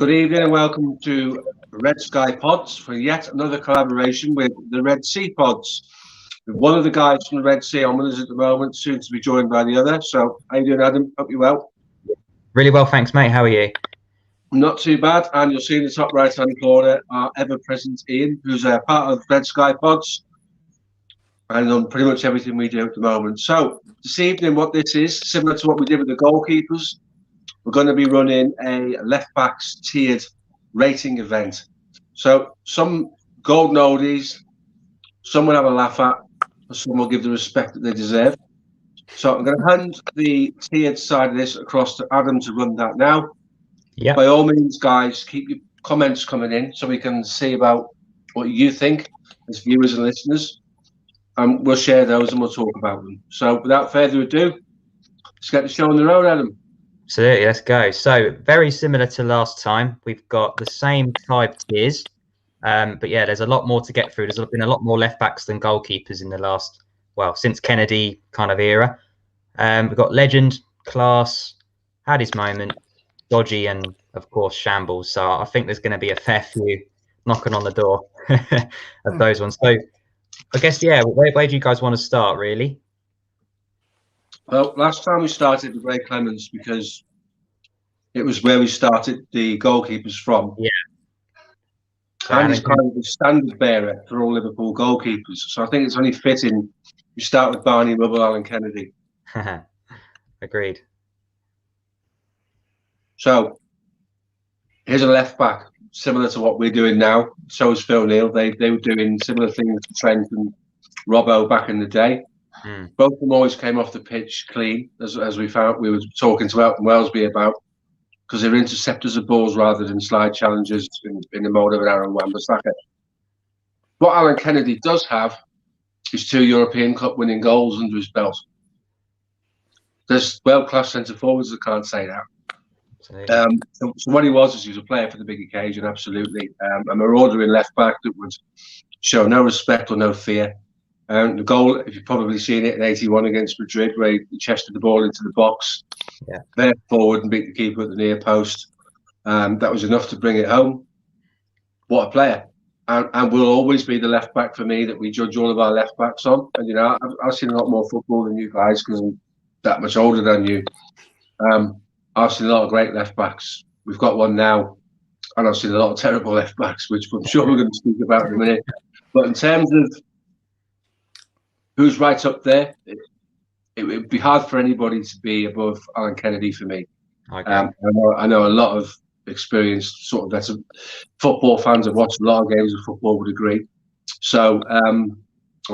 Good evening and welcome to Red Sky Pods for yet another collaboration with the Red Sea Pods. With one of the guys from the Red Sea on with us at the moment, soon to be joined by the other. So, how you doing, Adam? Hope you're well. Really well, thanks, mate. How are you? Not too bad. And you'll see in the top right-hand corner our ever-present Ian, who's a part of Red Sky Pods and on pretty much everything we do at the moment. So, this evening, what this is, similar to what we did with the goalkeepers, we're going to be running a left-backs tiered rating event. So some golden oldies, some will have a laugh at, and some will give the respect that they deserve. So I'm going to hand the tiered side of this across to Adam to run that now. Yeah. By all means, guys, keep your comments coming in so we can see about what you think as viewers and listeners. And we'll share those and we'll talk about them. So without further ado, let's get the show on the road, Adam. Absolutely, let's go. So very similar to last time, we've got the same 5 tiers, but yeah, there's a lot more to get through. There's been a lot more left backs than goalkeepers in the last, well, since Kennedy kind of era. We've got legend, class, had his moment, dodgy, and of course shambles. So I think there's going to be a fair few knocking on the door of those ones. So I guess, yeah, where do you guys want to start, really? Well, last time we started with Ray Clemens because it was where we started the goalkeepers from. Yeah. And he's kind of the standard bearer for all Liverpool goalkeepers. So I think it's only fitting we start with Barney Rubble, Alan Kennedy. Agreed. So here's a left back, similar to what we're doing now. So is Phil Neal. They were doing similar things to Trent and Robbo back in the day. Both of them always came off the pitch clean, as we found. We were talking to Elton Wellesby about, because they're interceptors of balls rather than slide challengers in the mode of an Aaron Wan-Bissaka. What Alan Kennedy does have is 2 European Cup winning goals under his belt. There's world-class centre forwards that can't say that. So what he was is he was a player for the big occasion, absolutely. A maraudering left back that would show no respect or no fear. The goal, if you've probably seen it in 81 against Madrid, where he chested the ball into the box, there forward and beat the keeper at the near post. That was enough to bring it home. What a player. And will always be the left back for me that we judge all of our left backs on. And, you know, I've seen a lot more football than you guys because I'm that much older than you. I've seen a lot of great left backs. We've got one now. And I've seen a lot of terrible left backs, which I'm sure we're going to speak about in a minute. But in terms of who's right up there, it would be hard for anybody to be above Alan Kennedy for me. Okay. I know a lot of experienced sort of veteran football fans have watched a lot of games of football would agree. So I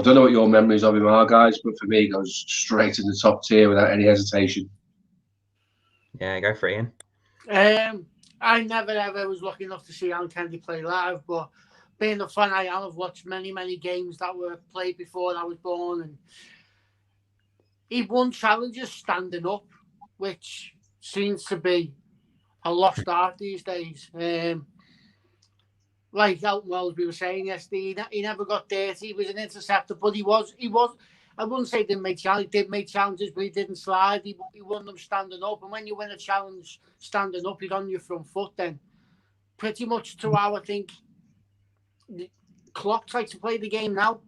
don't know what your memories of him are, guys, but for me, he goes straight in the top tier without any hesitation. Yeah, go for it, Ian. I never ever was lucky enough to see Alan Kennedy play live, but being a fan I am, I've watched many games that were played before I was born, and he won challenges standing up, which seems to be a lost art these days. Like Elton Wellesby was saying yesterday, he never got dirty. He was an interceptor, but he was. I wouldn't say he didn't make challenges. He did make challenges, but he didn't slide. He won them standing up, and when you win a challenge standing up, you're on your front foot. Then, pretty much to how I think Klopp likes to play the game now.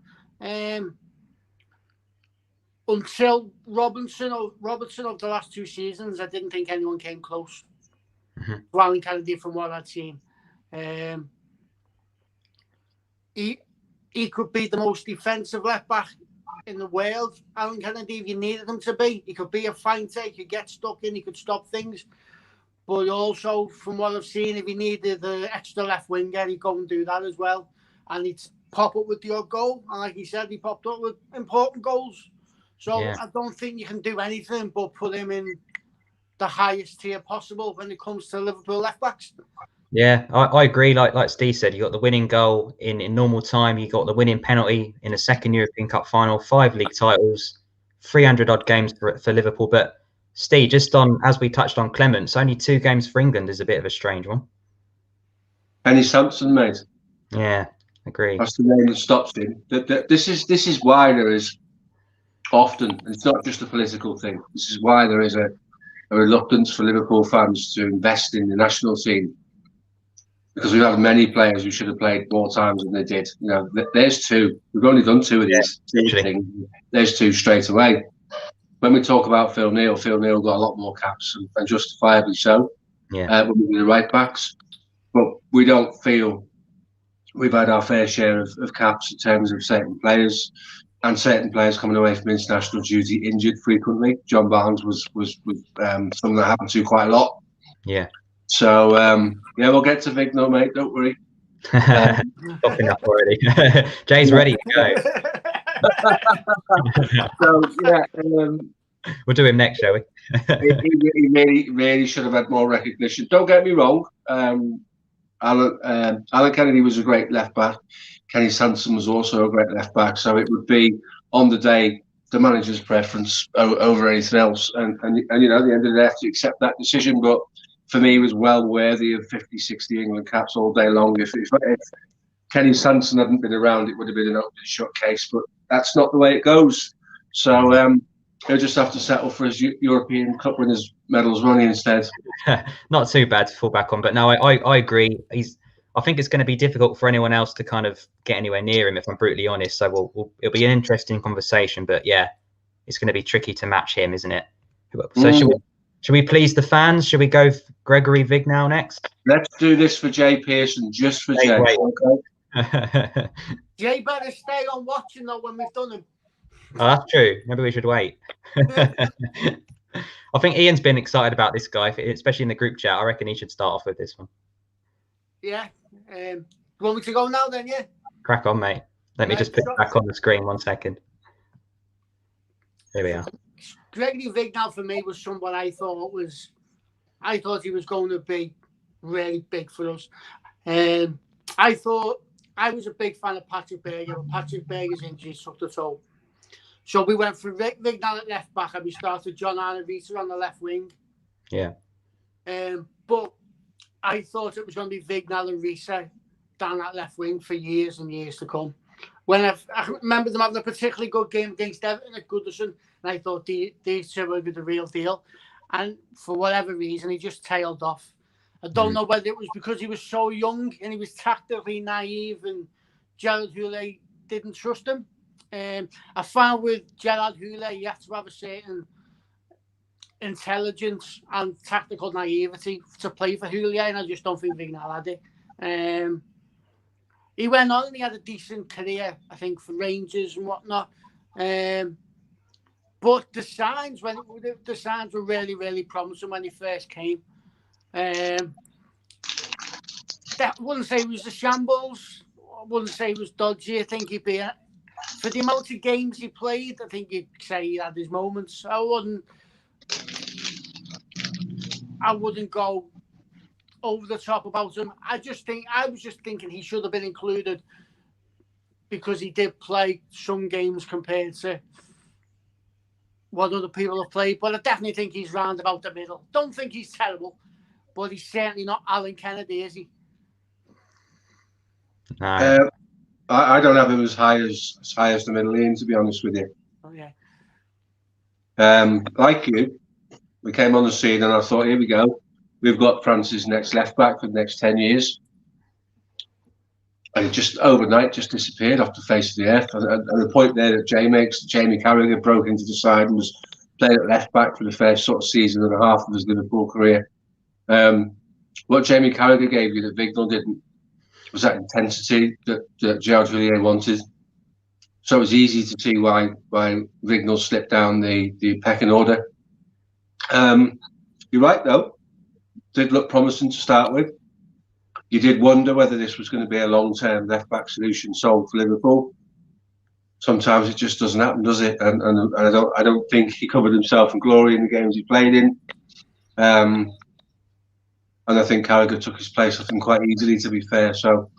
Until Robertson over the last 2 seasons, I didn't think anyone came close to Alan Kennedy from what I'd seen. He could be the most defensive left back in the world, Alan Kennedy, if you needed him to be. He could be a fighter, he could get stuck in, he could stop things. But also, from what I've seen, if he needed the extra left winger, he'd go and do that as well. And he'd pop up with the odd goal. And like he said, he popped up with important goals. So I don't think you can do anything but put him in the highest tier possible when it comes to Liverpool left backs. Yeah, I agree. Like Steve said, you got the winning goal in normal time. You got the winning penalty in the second European Cup final, 5 league titles, 300 odd games for Liverpool. But Steve, just on, as we touched on Clements, only 2 games for England is a bit of a strange one. Penny Sampson, mate. Yeah, agree. That's the name that stops him. This is why there is often, and it's not just a political thing, this is why there is a reluctance for Liverpool fans to invest in the national team. because we've had many players who should have played more times than they did. You know, there's two. We've only done two of these things. There's two straight away. When we talk about Phil Neal got a lot more caps, and justifiably so. Yeah. When we do the right backs, but we don't feel we've had our fair share of caps in terms of certain players, and certain players coming away from international duty injured frequently. John Barnes was something that happened to quite a lot. Yeah. So we'll get to Vignal, mate. Don't worry. Popping up already. Jay's ready to go. So we'll do him next, shall we? he really should have had more recognition. Don't get me wrong. Alan Kennedy was a great left back. Kenny Sansom was also a great left back. So it would be on the day the manager's preference over anything else. And you know, at the end of the day, I have to accept that decision. But for me, he was well worthy of 50, 60 England caps all day long. If Kenny Sansom hadn't been around, it would have been an open shut case. But that's not the way it goes. So he'll just have to settle for his European Cup winners' medals money instead. Not too bad to fall back on, but no, I agree. I think it's going to be difficult for anyone else to kind of get anywhere near him, if I'm brutally honest. So it'll be an interesting conversation, but yeah, it's going to be tricky to match him, isn't it? So should we please the fans? Should we go Gregory Vignal next? Let's do this for Jay Pearson, just for Jay. Okay. Jay better stay on watching though when we've done him. Oh, that's true. Maybe we should wait. I think Ian's been excited about this guy, especially in the group chat. I reckon he should start off with this one. Yeah. You want me to go now then, yeah? Crack on, mate. Let me just put it back on the screen 1 second. Here we are. Gregory Vignal for me was someone I thought he was going to be really big for us. I thought I was a big fan of Patrick Berger, but Patrick Berger's injury took the toll. So we went for Vignal at left back and we started John-Arne Riise on the left wing. Yeah. But I thought it was going to be Vignal and Riise down that left wing for years and years to come. When I remember them having a particularly good game against Everton at Goodison, and I thought these two would be the real deal. And for whatever reason, he just tailed off. I don't know whether it was because he was so young and he was tactically naive and Gerard Houllier didn't trust him. I found with Gerard Houllier, you have to have a certain intelligence and tactical naivety to play for Houllier, and I just don't think Vignal had it. He went on and he had a decent career, I think, for Rangers and whatnot. But the signs were really, really promising when he first came. I wouldn't say he was a shambles. I wouldn't say he was dodgy. I think he'd be for the amount of games he played. I think you'd say he had his moments. I wouldn't go over the top about him. I was just thinking he should have been included because he did play some games compared to what other people have played. But I definitely think he's round about the middle. Don't think he's terrible, but he's certainly not Alan Kennedy, is he? No. I don't have him as high as the middle lane, to be honest with you. Oh yeah. Like you, we came on the scene and I thought, here we go. We've got France's next left back for the next 10 years. And it just overnight just disappeared off the face of the earth. And the point there that Jay makes, Jamie Carragher broke into the side and was playing at left back for the first sort of season and a half of his Liverpool career. What Jamie Carragher gave you that Vignal didn't was that intensity that Gerard Houllier wanted. So it was easy to see why Vignal slipped down the pecking order. You're right, though. Did look promising to start with. You did wonder whether this was going to be a long-term left-back solution sold for Liverpool. Sometimes it just doesn't happen, does it? And I don't think he covered himself in glory in the games he played in. And I think Carragher took his place, I think, quite easily, to be fair. So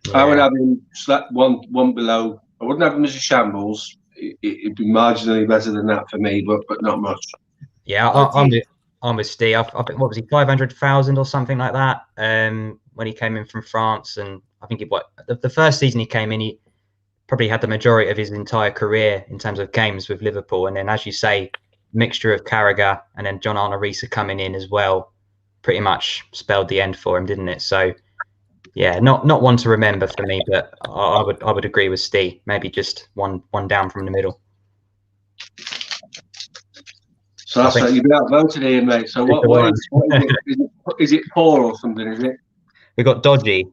yeah. I would have him one below. I wouldn't have him as a shambles. It'd be marginally better than that for me, but not much. Yeah, I'm with Steve. I think, what was he, 500,000 or something like that when he came in from France. And I think the first season he came in, he probably had the majority of his entire career in terms of games with Liverpool. And then, as you say, mixture of Carragher and then John-Arne Riise coming in as well, pretty much spelled the end for him, didn't it? So Yeah, not one to remember for me, but I would agree with Steve. Maybe just one down from the middle. So that's right. You've been outvoted here, mate. So what is it? Is it poor or something? Is it? We got dodgy.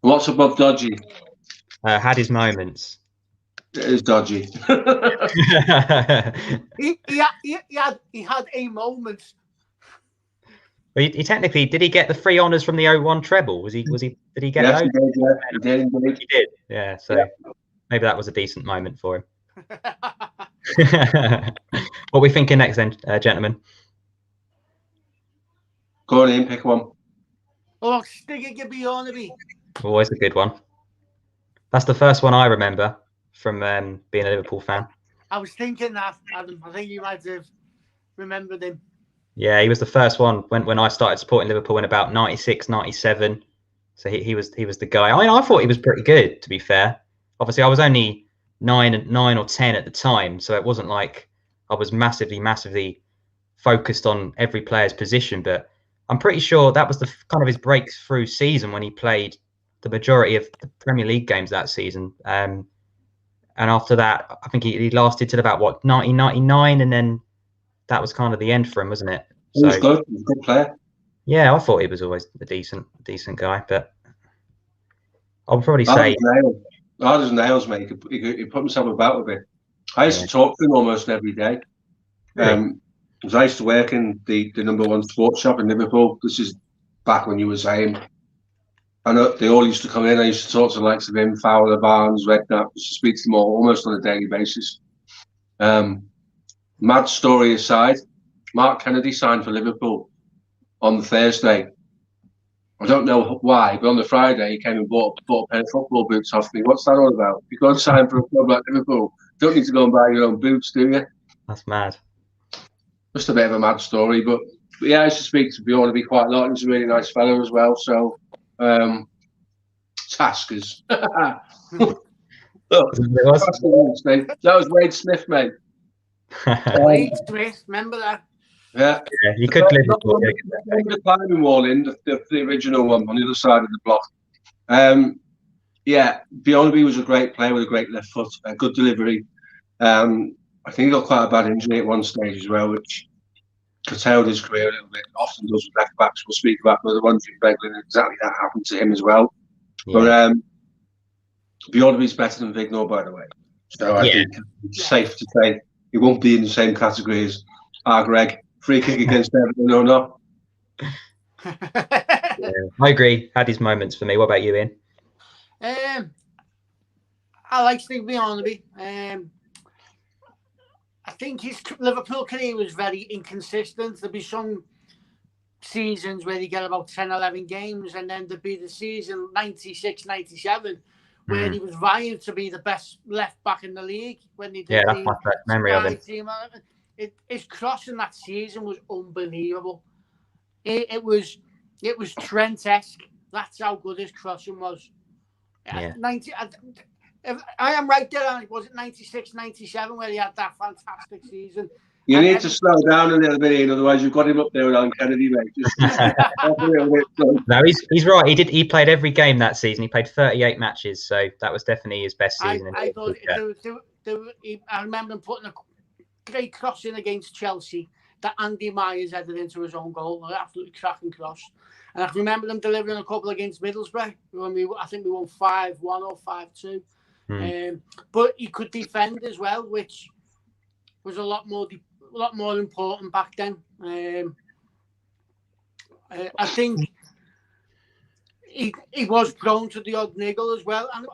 What's above dodgy? Had his moments. It is dodgy. he had a moment. Well, he technically did. He get the 3 honours from the 01 treble? Did he get yes, those? He did. He did. Yeah. So maybe that was a decent moment for him. What are we thinking next, then, gentlemen? Go on in, pick one. Oh, Stiggy Gibbionibi. Always a good one. That's the first one I remember from being a Liverpool fan. I was thinking that, Adam. I think you might have remembered him. Yeah, he was the first one when I started supporting Liverpool in about 96, 97. So he was the guy. I mean, I thought he was pretty good, to be fair. Obviously, I was only 9 or 10 at the time, so it wasn't like I was massively focused on every player's position. But I'm pretty sure that was the kind of his breakthrough season when he played the majority of the Premier League games that season. And after that, I think he lasted till about 1999, and then that was kind of the end for him, wasn't it? He was good. He was a good player. Yeah, I thought he was always a decent guy, but I'll probably say hard as nails, mate. He put himself about a bit. I used to talk to him almost every day. Really? Because I used to work in the #1 sports shop in Liverpool. This is back when you were saying. I know they all used to come in. I used to talk to the likes of him, Fowler, Barnes, Redknapp. Used to speak to them all almost on a daily basis. Mad story aside, Mark Kennedy signed for Liverpool on the Thursday. I don't know why, but on the Friday he came and bought a pair of football boots off me. What's that all about? You go and sign for a club like Liverpool. Don't need to go and buy your own boots, do you? That's mad. Just a bit of a mad story, but yeah, I used to speak to Bjornaby quite a lot. He's a really nice fellow as well. So, Taskers. That was Wade Smith, mate. Wade Smith, remember that? Yeah, you could live the climbing wall in the original one on the other side of the block. Yeah, Bjornaby was a great player with a great left foot, a good delivery. I think he got quite a bad injury at one stage as well, which curtailed his career a little bit. Often does with left backs. We'll speak about the ones in Beglan. Exactly that happened to him as well. Yeah. But Bjornaby's better than Vignor, by the way. So I think it's safe to say he won't be in the same category as Greg. Free kick against Everton or not. I agree. Had his moments for me. What about you, Ian? I like Steve Bjornaby. I think his Liverpool career was very inconsistent. There'd be some seasons where he get about 10, 11 games, and then there'd be the season 96, 97, where he was vying to be the best left back in the league when he did that's my first memory of him. His cross in that season was unbelievable. It was Trent-esque. That's how good his crossing was. Yeah. If I am right there, was it 96, 97 where he had that fantastic season? You need to slow down a little bit, Ian, otherwise you've got him up there with Alan Kennedy, mate. No, he's right. He played every game that season. He played 38 matches, so that was definitely his best season. I remember him putting a great cross in against Chelsea that Andy Myers headed into his own goal. An absolutely cracking cross. And I remember them delivering a couple against Middlesbrough when I think we won 5-1 or 5-2. But he could defend as well, which was a lot more important back then. I think he was prone to the odd niggle as well, and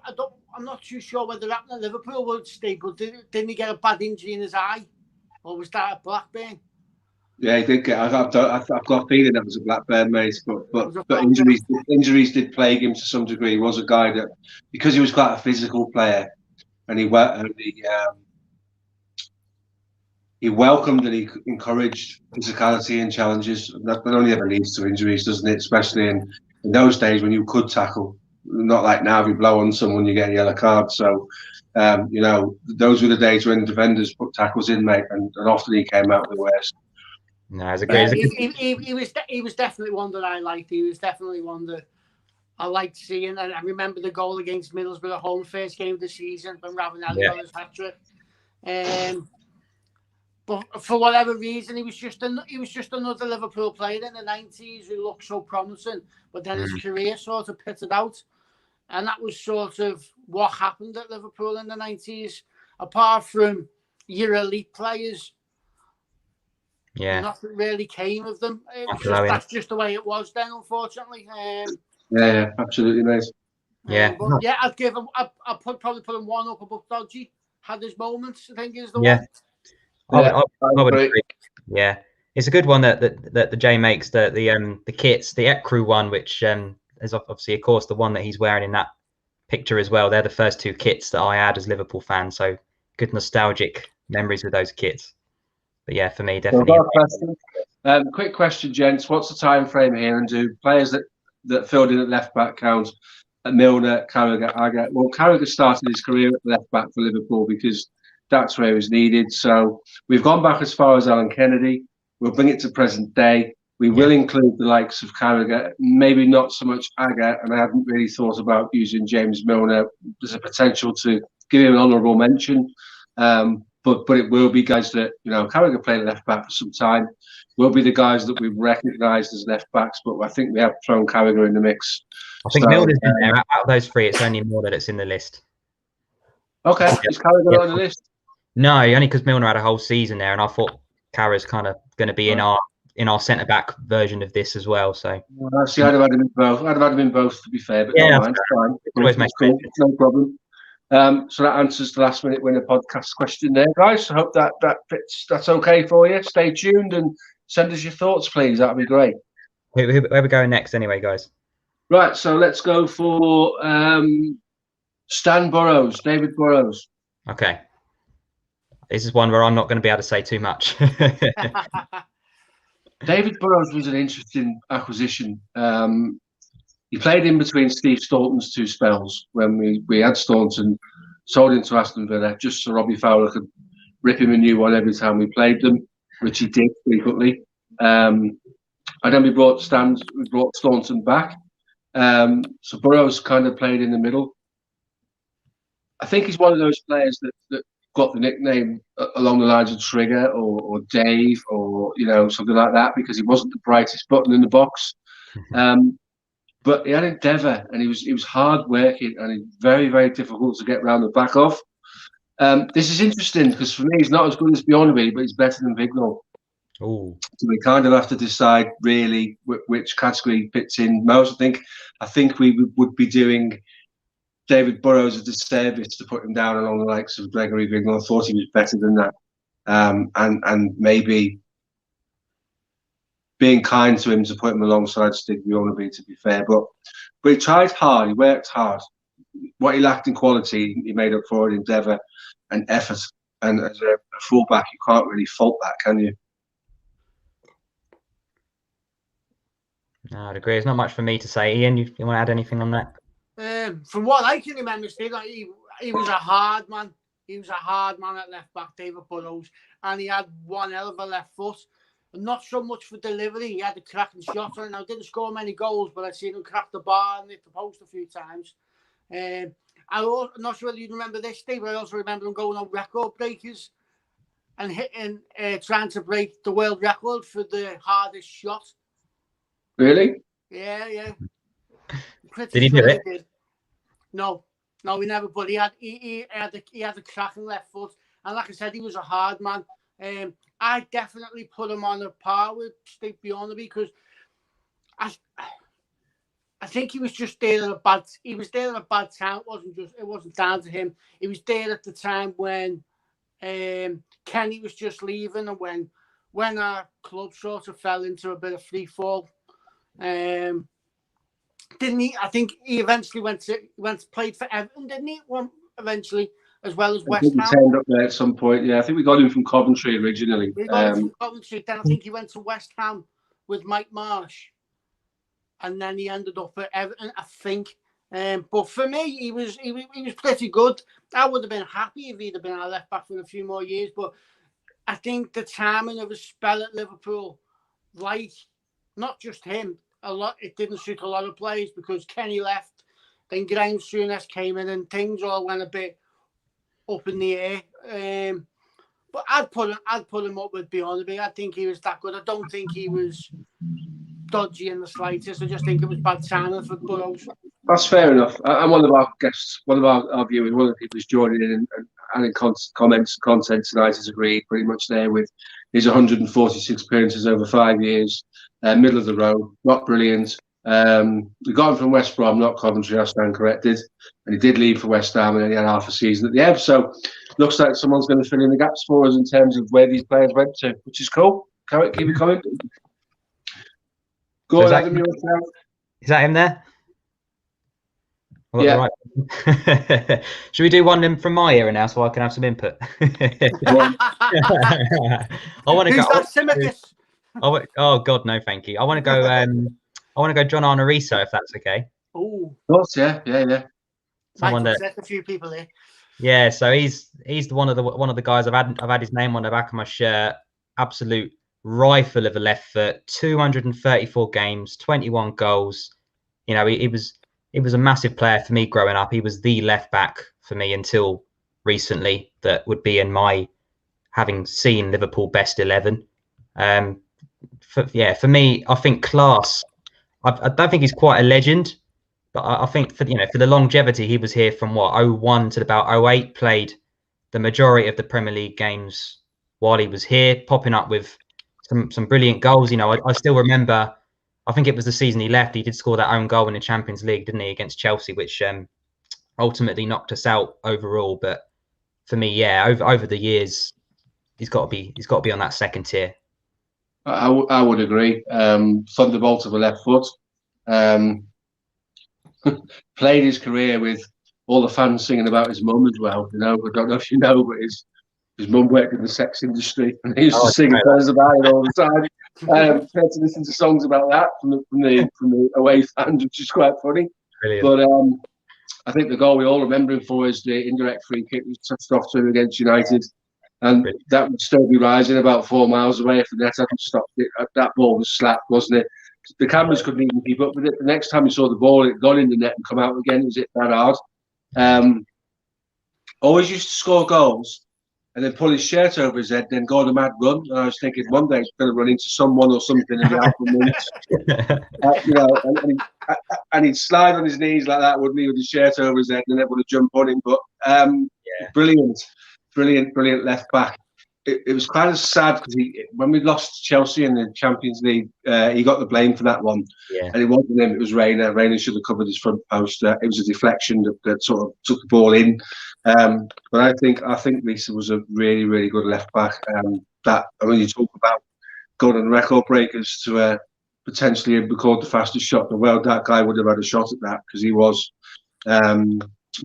I'm not too sure whether that happened at Liverpool would stay, but didn't he get a bad injury in his eye, or was that at Blackburn? Yeah, he did get. I've got a feeling that was a Blackburn, mate. But injuries did plague him to some degree. He was a guy that, because he was quite a physical player, and he welcomed and he encouraged physicality and challenges. That only ever leads to injuries, doesn't it? Especially in those days when you could tackle. Not like now, if you blow on someone, you get a yellow card. So, those were the days when defenders put tackles in, mate, and often he came out with the worst. No, it's a great. He was definitely one that I liked. He was definitely one that I liked seeing, and I remember the goal against Middlesbrough at home, first game of the season, when Ravanelli got his hat-trick. But for whatever reason, he was just another Liverpool player in the 90s who looked so promising, but then his career sort of pitted out. And that was sort of what happened at Liverpool in the 90s. Apart from your elite players, nothing really came of them. That's just the way it was then, unfortunately. Yeah, absolutely, mate. But yeah, I'd give him. I'd probably put him one up above Dodgy. Had his moments, I think, is the one. I would agree. Yeah, it's a good one that the Jay makes. The kits, the Ecru one, which is obviously, of course, the one that he's wearing in that picture as well. They're the first two kits that I had as Liverpool fan. So good nostalgic memories with those kits. But yeah, for me, definitely. Quick question, gents. What's the time frame here? And do players that filled in at left back count? Milner, Carragher, Agger. Well, Carragher started his career at left back for Liverpool because that's where he was needed. So we've gone back as far as Alan Kennedy. We'll bring it to present day. We will include the likes of Carragher, maybe not so much Agger, and I haven't really thought about using James Milner. There's a potential to give him an honourable mention, but it will be guys that, Carragher played left back for some time. Will be the guys that we've recognised as left backs, but I think we have thrown Carragher in the mix. I think Milner's in there. Out of those three, it's only Milner that's in the list. Okay, is Carragher on the list? No, only because Milner had a whole season there, and I thought Carragher's kind of going to be in our centre back version of this as well. So see, I'd have had him in both. I'd have had him in both, to be fair, but no mind, fine. Always makes cool. No problem. So that answers the last minute winner podcast question there, guys. I hope that fits. That's okay for you. Stay tuned and send us your thoughts, please. That'd be great. Where are we going next, anyway, guys? Right, so let's go for Stan Burrows, David Burrows. Okay. This is one where I'm not going to be able to say too much. David Burrows was an interesting acquisition. He played in between Steve Staunton's two spells when we had Staunton, sold him to Aston Villa just so Robbie Fowler could rip him a new one every time we played them, which he did frequently. And then we brought Staunton back. So Burrows kind of played in the middle. I think he's one of those players that got the nickname along the lines of Trigger or Dave or something like that because he wasn't the brightest button in the box. But he had endeavour and he was hard working and he's very, very difficult to get round the back of. This is interesting because for me he's not as good as Bjornby, but he's better than Vignal. Ooh. So we kind of have to decide really which category fits in most. I think we would be doing David Burrows a disservice to put him down along the likes of Gregory Vignal. I thought he was better than that, and maybe being kind to him to put him alongside Steve Bjornby, to be fair. But he tried hard. He worked hard. What he lacked in quality, he made up for it in endeavour and effort. And as a fullback, you can't really fault that, can you? No, I'd agree. There's not much for me to say. Ian, you want to add anything on that? From what I can remember, Steve, he was a hard man. He was a hard man at left back, David Burrows, and he had one hell of a left foot. And not so much for delivery. He had a cracking shot, and I didn't score many goals, but I've seen him crack the bar and hit the post a few times. I'm not sure whether you remember this, Steve, but I also remember him going on record breakers and hitting, trying to break the world record for the hardest shot. Really? Yeah. Did he do it? No, he never. But he had a cracking left foot, and like I said, he was a hard man. I definitely put him on a par with Steve Bjornby because I think he was just there at a bad. He was there at a bad time. It wasn't down to him. He was there at the time when Kenny was just leaving, and when our club sort of fell into a bit of free fall. Didn't he? I think he eventually went to played for Everton, didn't he? Eventually, as well as West Ham. He turned up there at some point. Yeah, I think we got him from Coventry originally. We got him from Coventry. Then I think he went to West Ham with Mike Marsh, and then he ended up at Everton, I think. But for me, he was pretty good. I would have been happy if he'd have been our left back for a few more years. But I think the timing of his spell at Liverpool, like not just him, It didn't suit a lot of players because Kenny left, then Graham Souness came in, and things all went a bit up in the air. But I'd put him up with Bjornaby. I think he was that good. I don't think he was dodgy in the slightest. I just think it was bad timing for Burrows. That's fair enough. And one of our guests, one of our viewers, one of the people who's joining in and in comments and content tonight has agreed pretty much there with his 146 appearances over 5 years, middle of the road, not brilliant. We got him from West Brom, not Coventry, I stand corrected. And he did leave for West Ham and then he had half a season at the end. So looks like someone's going to fill in the gaps for us in terms of where these players went to, which is cool. Keep it coming. Go on, Adam, is that him there? Yeah. Right. Should we do one from my era now so I can have some input? I want to go. Simicus? Oh God, no, thank you. I want to go. I want to go John Arnoriso, if that's okay. Oh, yeah. Someone a few people here. Yeah, so he's one of the guys I've had his name on the back of my shirt. Absolute rifle of a left foot. 234 games, 21 goals. You know, he was a massive player for me growing up. He was the left back for me until recently. That would be in my having seen Liverpool best 11. For me, I think class. I don't think he's quite a legend, but I think for the longevity, he was here from 01 to about 08. Played the majority of the Premier League games while he was here, popping up with some brilliant goals. You know, I still remember. I think it was the season he left. He did score that own goal in the Champions League, didn't he, against Chelsea, which ultimately knocked us out overall. But for me, yeah, over the years, he's got to be on that second tier. I would agree. Thunderbolt of a left foot. Played his career with all the fans singing about his mum as well. You know, I don't know if you know, but his mum worked in the sex industry, and he used to sing about it all the time. To listen to songs about that from the away fans, which is quite funny. Brilliant. But I think the goal we all remember him for is the indirect free kick was touched off to him against United. And that would still be rising about 4 miles away if the net hadn't stopped it. That ball was slapped, wasn't it? The cameras couldn't even keep up with it. The next time you saw the ball, it had gone in the net and come out again. It was that hard. Always used to score goals and then pull his shirt over his head, then go on a mad run. And I was thinking one day he's going to run into someone or something in the minutes. And he'd slide on his knees like that, wouldn't he, with his shirt over his head, and everyone would jump on him. But brilliant left back. It was kind of sad because when we lost Chelsea in the Champions League, he got the blame for that one. Yeah. And it wasn't him, it was Reina. Reina should have covered his front post. It was a deflection that sort of took the ball in. But I think Lisa was a really, really good left back. When you talk about going on record breakers to potentially record the fastest shot in the world, that guy would have had a shot at that because he was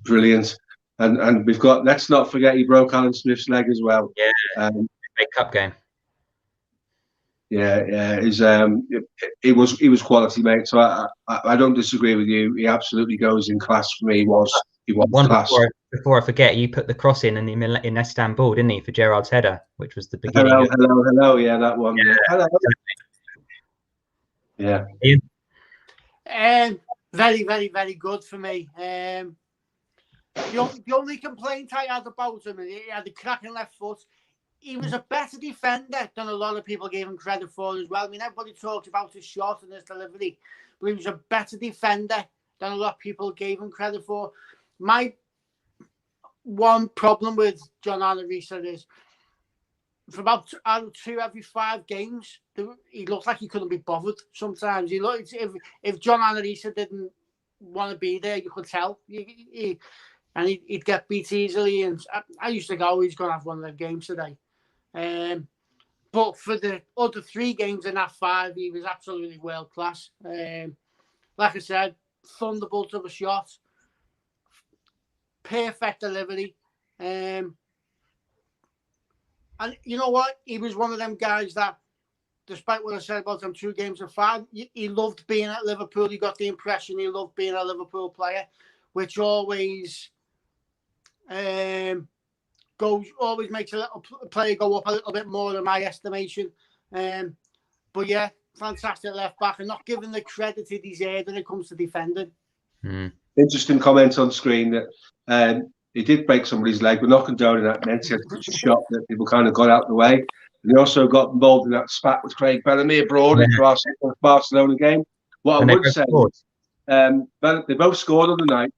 brilliant. And we've got, let's not forget, he broke Alan Smith's leg as well. Yeah, big cup game. Yeah. He was quality, mate. So I don't disagree with you. He absolutely goes in class for me. He was class. Before I forget, you put the cross in Istanbul, didn't he, for Gerrard's header, which was the beginning. Hello. Yeah, that one. Yeah. Hello. Yeah. Very, very, very good for me. The only complaint I had about him, he had a cracking left foot. He was a better defender than a lot of people gave him credit for as well. I mean, everybody talked about his shot and his delivery, but he was a better defender than a lot of people gave him credit for. My one problem with John Arnoriso is for about 2 every 5 games, he looked like he couldn't be bothered sometimes. He looked, if John Arnoriso didn't want to be there, you could tell. And he'd get beat easily. And I used to go, he's going to have one of their games today. But for the other 3 games in that 5, he was absolutely world class. Like I said, thunderbolt of a shot. Perfect delivery. And you know what? He was one of them guys that, despite what I said about them 2 games in 5, he loved being at Liverpool. He got the impression he loved being a Liverpool player, which always makes a little player go up a little bit more in my estimation. But yeah, fantastic left back and not given the credit he deserved when it comes to defending. Interesting comment on screen that he did break somebody's leg. We're not condoning that. Meant he had such a shot that people kind of got out of the way. And he also got involved in that spat with Craig Bellamy abroad in the Barcelona game. What I would say is, they both scored on the night.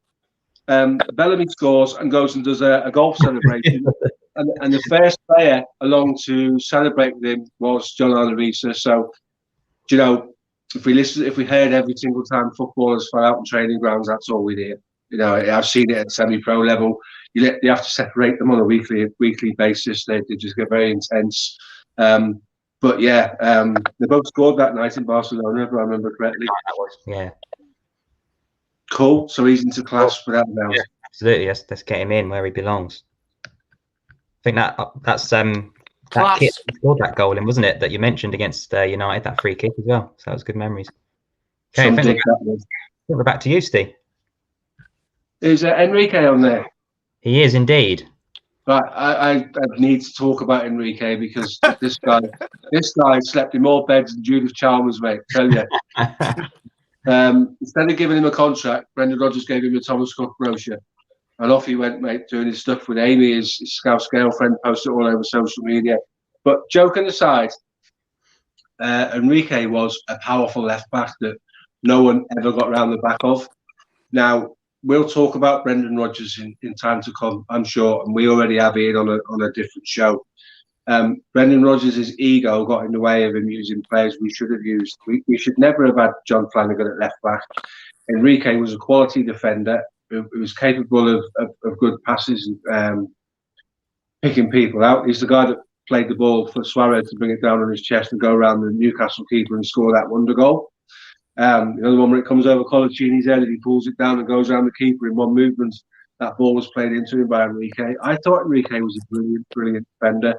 Bellamy scores and goes and does a golf celebration. and the first player along to celebrate with him was John Arnorisa. So, you know, if we heard every single time footballers fell out on training grounds, that's all we'd hear. You know, I've seen it at semi-pro level. You have to separate them on a weekly basis. They just get very intense. But yeah, they both scored that night in Barcelona, if I remember correctly. Yeah. Cool. So he's into class without a doubt. Yeah, absolutely. Let's get him in where he belongs. I think that's that kid scored that goal in, wasn't it? That you mentioned against United, that free kick as well. So that was good memories. Okay, I think we're back to you, Steve. Is Enrique on there? He is indeed. Right, I need to talk about Enrique because this guy slept in more beds than Judith Chalmers, mate. Tell you. Instead of giving him a contract, Brendan Rodgers gave him a Thomas Cook brochure, and off he went, mate, doing his stuff with Amy, his Scouse girlfriend, posted it all over social media. But joking aside, Enrique was a powerful left back that no one ever got around the back of. Now, we'll talk about Brendan Rodgers in time to come, I'm sure, and we already have Ian on a different show. Brendan Rodgers' ego got in the way of him using players we should have used. We should never have had John Flanagan at left back. Enrique was a quality defender who was capable of good passes and picking people out. He's the guy that played the ball for Suarez to bring it down on his chest and go around the Newcastle keeper and score that wonder goal. The other one where it comes over Colaccini's head and he pulls it down and goes around the keeper in one movement. That ball was played into him by Enrique. I thought Enrique was a brilliant defender.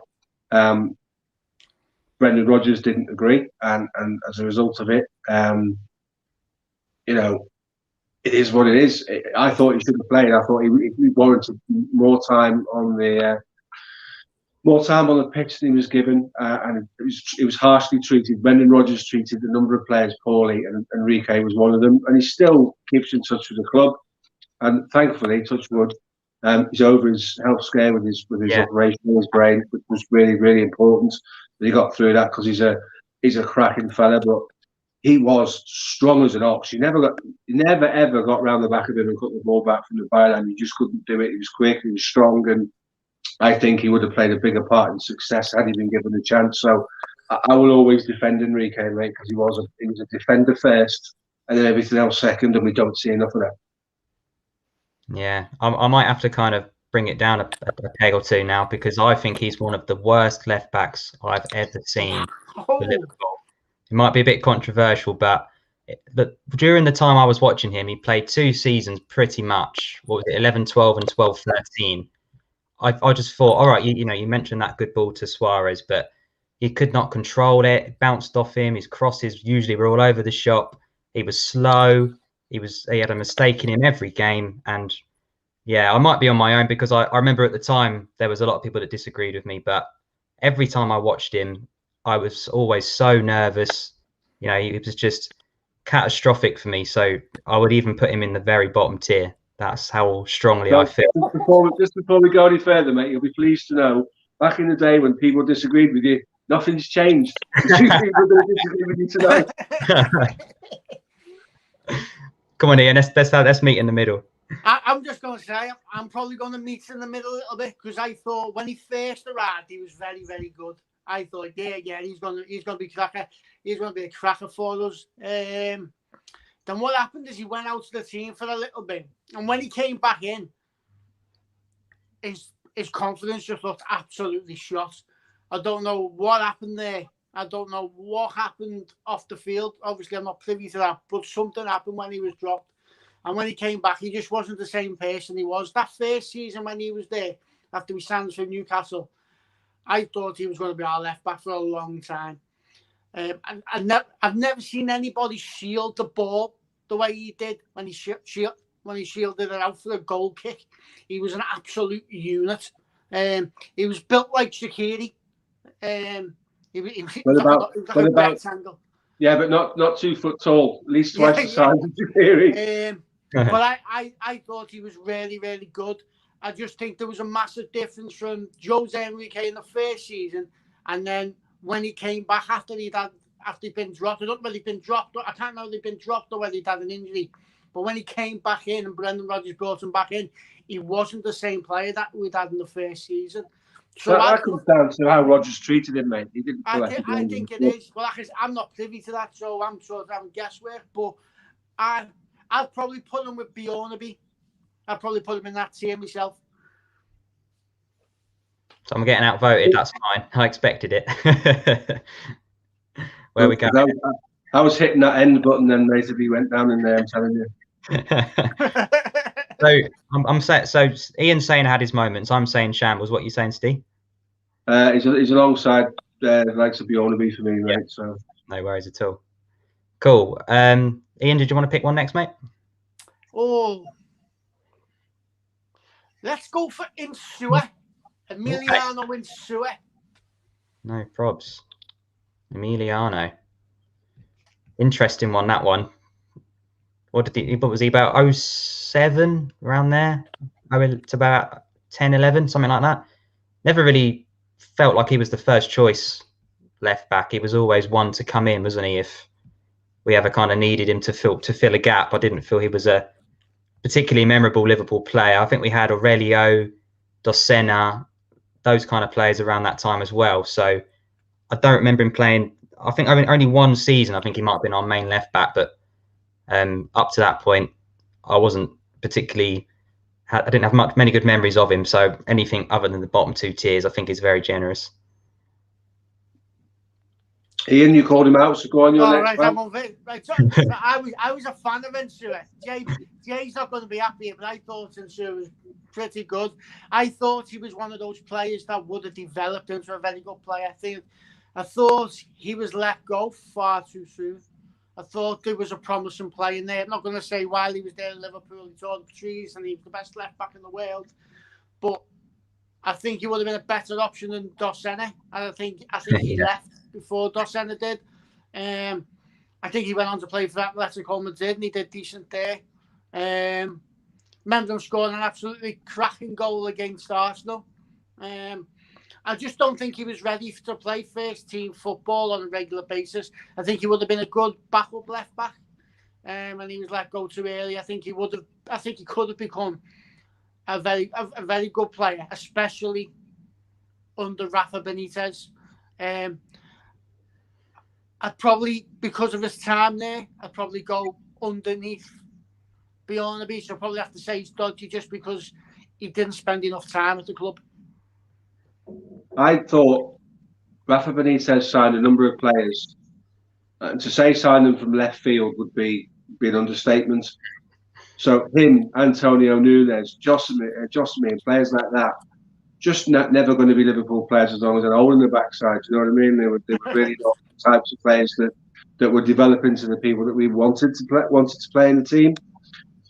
Brendan Rodgers didn't agree, and as a result of it, you know, it is what it is. I thought he should have played. I thought he warranted more time on the pitch than he was given, and it was harshly treated. Brendan Rodgers treated a number of players poorly, and Enrique was one of them. And he still keeps in touch with the club, and thankfully, touch wood, he's over his health scare with his operation in his brain, which was really, really important that he got through that because he's a cracking fella. But he was strong as an ox. He never ever got round the back of him and cut the ball back from the byline. You just couldn't do it. He was quick, he was strong, and I think he would have played a bigger part in success had he been given a chance. So I will always defend Enrique, mate, because he was a defender first, and then everything else second, and we don't see enough of that. Yeah, I might have to kind of bring it down a peg or two now because I think he's one of the worst left backs I've ever seen for Liverpool. It might be a bit controversial, but during the time I was watching him, he played 2 seasons pretty much. What was it, 11-12 and 12-13. I just thought, all right, you mentioned that good ball to Suarez, but he could not control it. It bounced off him. His crosses usually were all over the shop. He was slow. He had a mistake in him every game. And yeah, I might be on my own because I remember at the time there was a lot of people that disagreed with me, but every time I watched him, I was always so nervous. You know, it was just catastrophic for me. So I would even put him in the very bottom tier. That's how strongly I feel. Just before we go any further, mate, you'll be pleased to know, back in the day when people disagreed with you, nothing's changed. The 2 people that disagree with you tonight. Come on, Ian, let's meet in the middle. I'm just going to say, I'm probably going to meet in the middle a little bit because I thought when he first arrived, he was very, very good. I thought, yeah, he's going to be cracker. He's going to be a cracker for us. Then what happened is he went out to the team for a little bit, and when he came back in, his confidence just looked absolutely shot. I don't know what happened there. I don't know what happened off the field. Obviously, I'm not privy to that, but something happened when he was dropped. And when he came back, he just wasn't the same person he was. That first season when he was there, after we signed for Newcastle, I thought he was going to be our left back for a long time. I've never seen anybody shield the ball the way he did when he shielded it out for a goal kick. He was an absolute unit. He was built like Shaqiri. He was like a rectangle. Yeah, but not 2 foot tall. At least twice the size of Shaqiri. But I thought he was really, really good. I just think there was a massive difference from Jose Enrique in the first season, and then when he came back after he'd been dropped. I don't know whether he'd been dropped. I can't know if he'd been dropped or whether he'd had an injury. But when he came back in and Brendan Rodgers brought him back in, he wasn't the same player that we'd had in the first season. So that comes down to how Rodgers treated him, mate. He didn't. I think it is. Well, I'm not privy to that, so I'm sort of having guesswork. But I'd probably put him with Bjornaby. I'd probably put him in that tier myself. So I'm getting outvoted. That's fine. I expected it. Where we go? I was hitting that end button, then Razorby went down in there. I'm telling you. So I'm saying. So Ian's saying had his moments. I'm saying shambles. What are you saying, Steve? He's alongside the likes of Bjornaby for me, right? Yeah. So no worries at all. Cool. Ian, did you want to pick one next, mate? Oh, let's go for Insua. Emiliano Insua. No probs. Emiliano. Interesting one, that one. What was he, about 07, around there? To about 10, 11, something like that. Never really felt like he was the first choice left back. He was always one to come in, wasn't he? If we ever kind of needed him to fill a gap. I didn't feel he was a particularly memorable Liverpool player. I think we had Aurelio, Docena, those kind of players around that time as well. So I don't remember him playing. I think only one season. I think he might have been our main left back, but up to that point, I wasn't particularly. I didn't have many good memories of him. So anything other than the bottom 2 tiers, I think is very generous. Ian, you called him out, so go on your next. Right, I'm on it. Right, so I was a fan of Insua. Jay's not going to be happy, but I thought Insua was pretty good. I thought he was one of those players that would have developed into a very good player. I thought he was let go far too soon. I thought there was a promising player in there. I'm not going to say while he was there in Liverpool, he tore the trees and he was the best left back in the world, but I think he would have been a better option than Docena. And I think he left before Docena did. I think he went on to play for Atletico Madrid and he did decent there. Remember him scoring an absolutely cracking goal against Arsenal. I just don't think he was ready to play first team football on a regular basis. I think he would have been a good backup left back. And he was let go too early. I think he could have become a very good player, especially under Rafa Benitez. I'd probably, because of his time there, I'd probably go underneath Bjornaby. So I'd probably have to say he's dodgy just because he didn't spend enough time at the club. I thought Rafa Benitez signed a number of players. To say sign them from left field would be an understatement. So him, Antonio Nunes, Josemi, players like that, just never going to be Liverpool players as long as they're holding the backside. You know what I mean? They were really not the types of players that would develop into the people that we wanted to play in the team.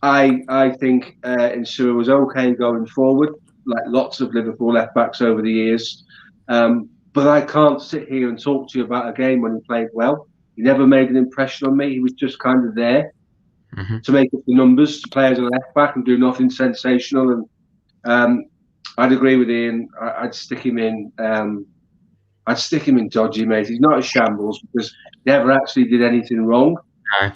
I think Insua was okay going forward, like lots of Liverpool left backs over the years. But I can't sit here and talk to you about a game when he played well. He never made an impression on me. He was just kind of there to make up the numbers, to play as a left back and do nothing sensational. And I'd agree with Ian. I'd stick him in. I'd stick him in dodgy, mate. He's not a shambles because he never actually did anything wrong. No.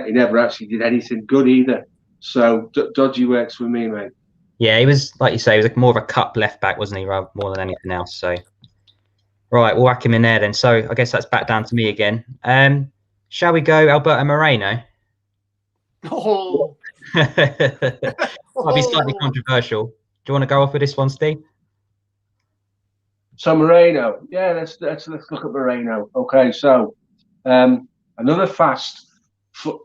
He never actually did anything good either. So dodgy works for me, mate. Yeah, he was, like you say, he was more of a cup left back, wasn't he, more than anything else. So, right, we'll whack him in there then. So I guess that's back down to me again. Shall we go Alberto Moreno? Oh. Might be slightly controversial. Do you want to go off with this one, Steve? So Moreno, yeah, let's look at Moreno. Okay, so another fast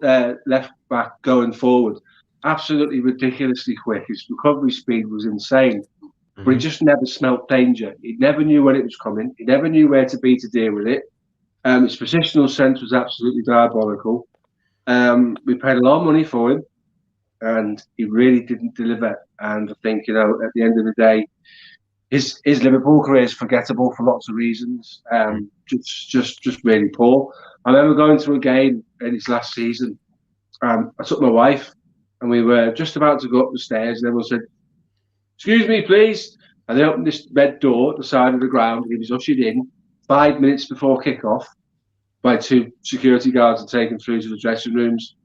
left back going forward, absolutely ridiculously quick. His recovery speed was insane, but he just never smelt danger. He never knew when it was coming. He never knew where to be to deal with it. His positional sense was absolutely diabolical. We paid a lot of money for him, and he really didn't deliver. And I think, at the end of the day, his Liverpool career is forgettable for lots of reasons. Just really poor. I remember going to a game in his last season. I took my wife, and we were just about to go up the stairs, and everyone said, "Excuse me, please." And they opened this red door at the side of the ground, and he was ushered in 5 minutes before kickoff by 2 security guards and taken through to the dressing rooms.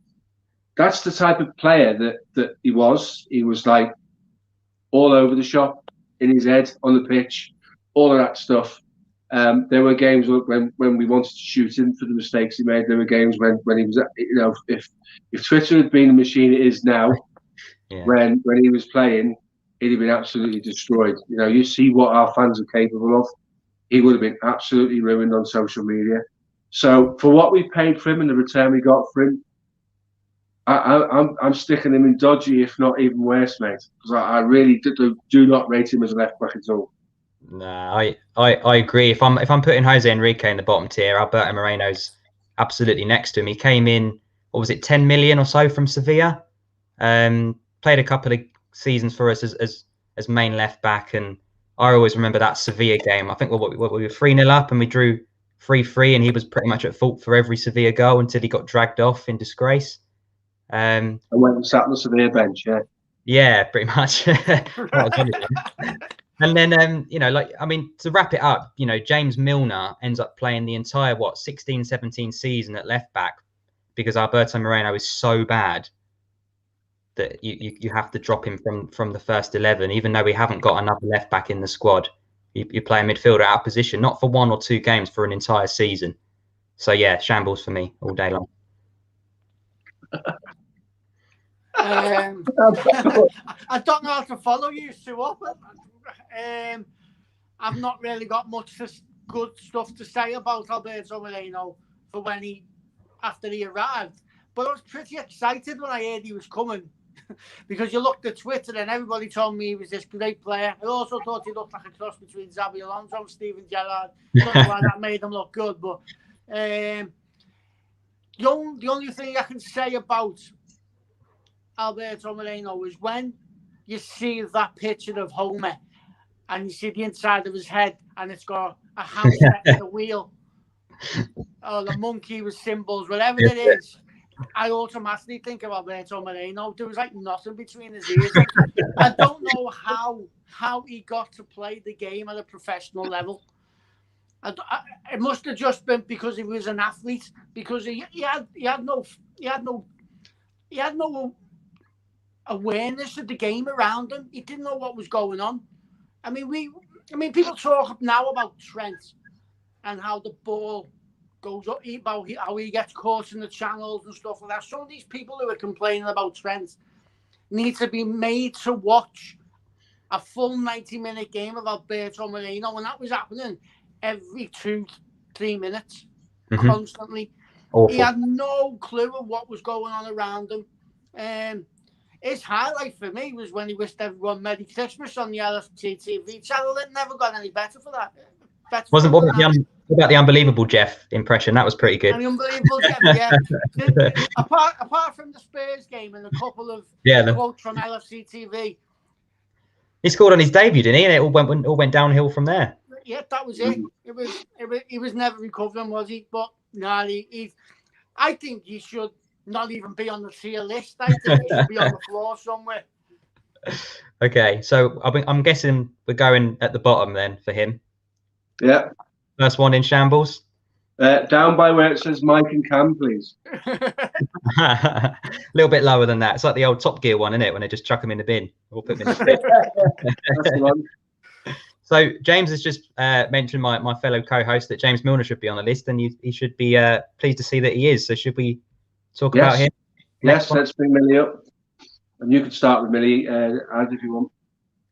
That's the type of player that he was. He was like all over the shop, in his head, on the pitch, all of that stuff. There were games when we wanted to shoot him for the mistakes he made. There were games when he was, if Twitter had been the machine it is now, when he was playing, he'd have been absolutely destroyed. You see what our fans are capable of. He would have been absolutely ruined on social media. So for what we paid for him and the return we got for him, I'm sticking him in dodgy, if not even worse, mate. Because I really do not rate him as a left back at all. No, I agree. If I'm putting Jose Enrique in the bottom tier, Alberto Moreno's absolutely next to him. He came in, what was it, 10 million or so from Sevilla. Played a couple of seasons for us as main left back, and I always remember that Sevilla game. I think we were 3-0 up and we drew 3-3, and he was pretty much at fault for every Sevilla goal until he got dragged off in disgrace. And went and sat on the Sevilla bench, yeah. Yeah, pretty much. And then, to wrap it up, James Milner ends up playing the entire 16-17 season at left back because Alberto Moreno is so bad that you have to drop him from the first 11, even though we haven't got another left back in the squad. You play a midfielder out of position, not for 1 or 2 games, for an entire season. So yeah, shambles for me all day long. I don't know how to follow you two up. I've not really got much good stuff to say about Alberto Moreno for after he arrived. But I was pretty excited when I heard he was coming because you looked at Twitter and everybody told me he was this great player. I also thought he looked like a cross between Xabi Alonso and Steven Gerrard. I don't know why that made him look good, but the only thing I can say about Alberto Moreno is when you see that picture of Homer and you see the inside of his head and it's got a handset and a wheel, or the monkey with symbols, whatever it is, I automatically think of Alberto Moreno. There was like nothing between his ears. I don't know how he got to play the game at a professional level. It must have just been because he was an athlete, because he had no awareness of the game around him. He didn't know what was going on. I mean, people talk now about Trent and how the ball goes up, about how he gets caught in the channels and stuff like that. Some of these people who are complaining about Trent need to be made to watch a full 90-minute game of Alberto Moreno, and that was happening every 2-3 minutes, constantly. Awful. He had no clue of what was going on around him. His highlight for me was when he wished everyone Merry Christmas on the LFC TV channel. It never got any better for that. What about the Unbelievable Jeff impression? That was pretty good. And the Unbelievable Jeff, yeah. apart from the Spurs game and a couple of quotes from LFC TV. He scored on his debut, didn't he? And it all went downhill from there. Yeah, that was it. He was never recovering, was he? But no, I think he should not even be on the tier list. I think he should be on the floor somewhere. Okay, so I'm guessing we're going at the bottom then for him. Yeah. First one in shambles. Down by where it says Mike and Cam, please. A little bit lower than that. It's like the old Top Gear one, isn't it? When they just chuck them in the bin or put them in the bin. That's the one. So James has just mentioned my fellow co-host that James Milner should be on the list, and he should be pleased to see that he is. So should we talk about him? Yes, let's bring Millie up. And you can start with Millie, if you want.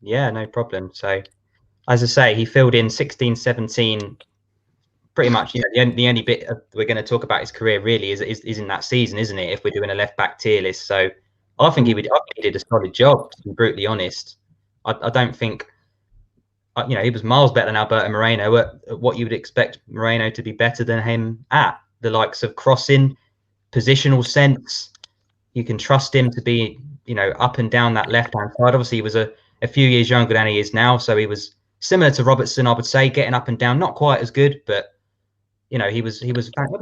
Yeah, no problem. So, as I say, he filled in 16-17. Pretty much, the only bit we're going to talk about his career really is in that season, isn't it? If we're doing a left back tier list, so I think he did a solid job. To be brutally honest, I don't think he was miles better than Alberto Moreno at what you would expect Moreno to be better than him at. The likes of crossing, positional sense. You can trust him to be up and down that left hand side. Obviously, he was a few years younger than he is now, so he was similar to Robertson, I would say, getting up and down. Not quite as good, but you know, he was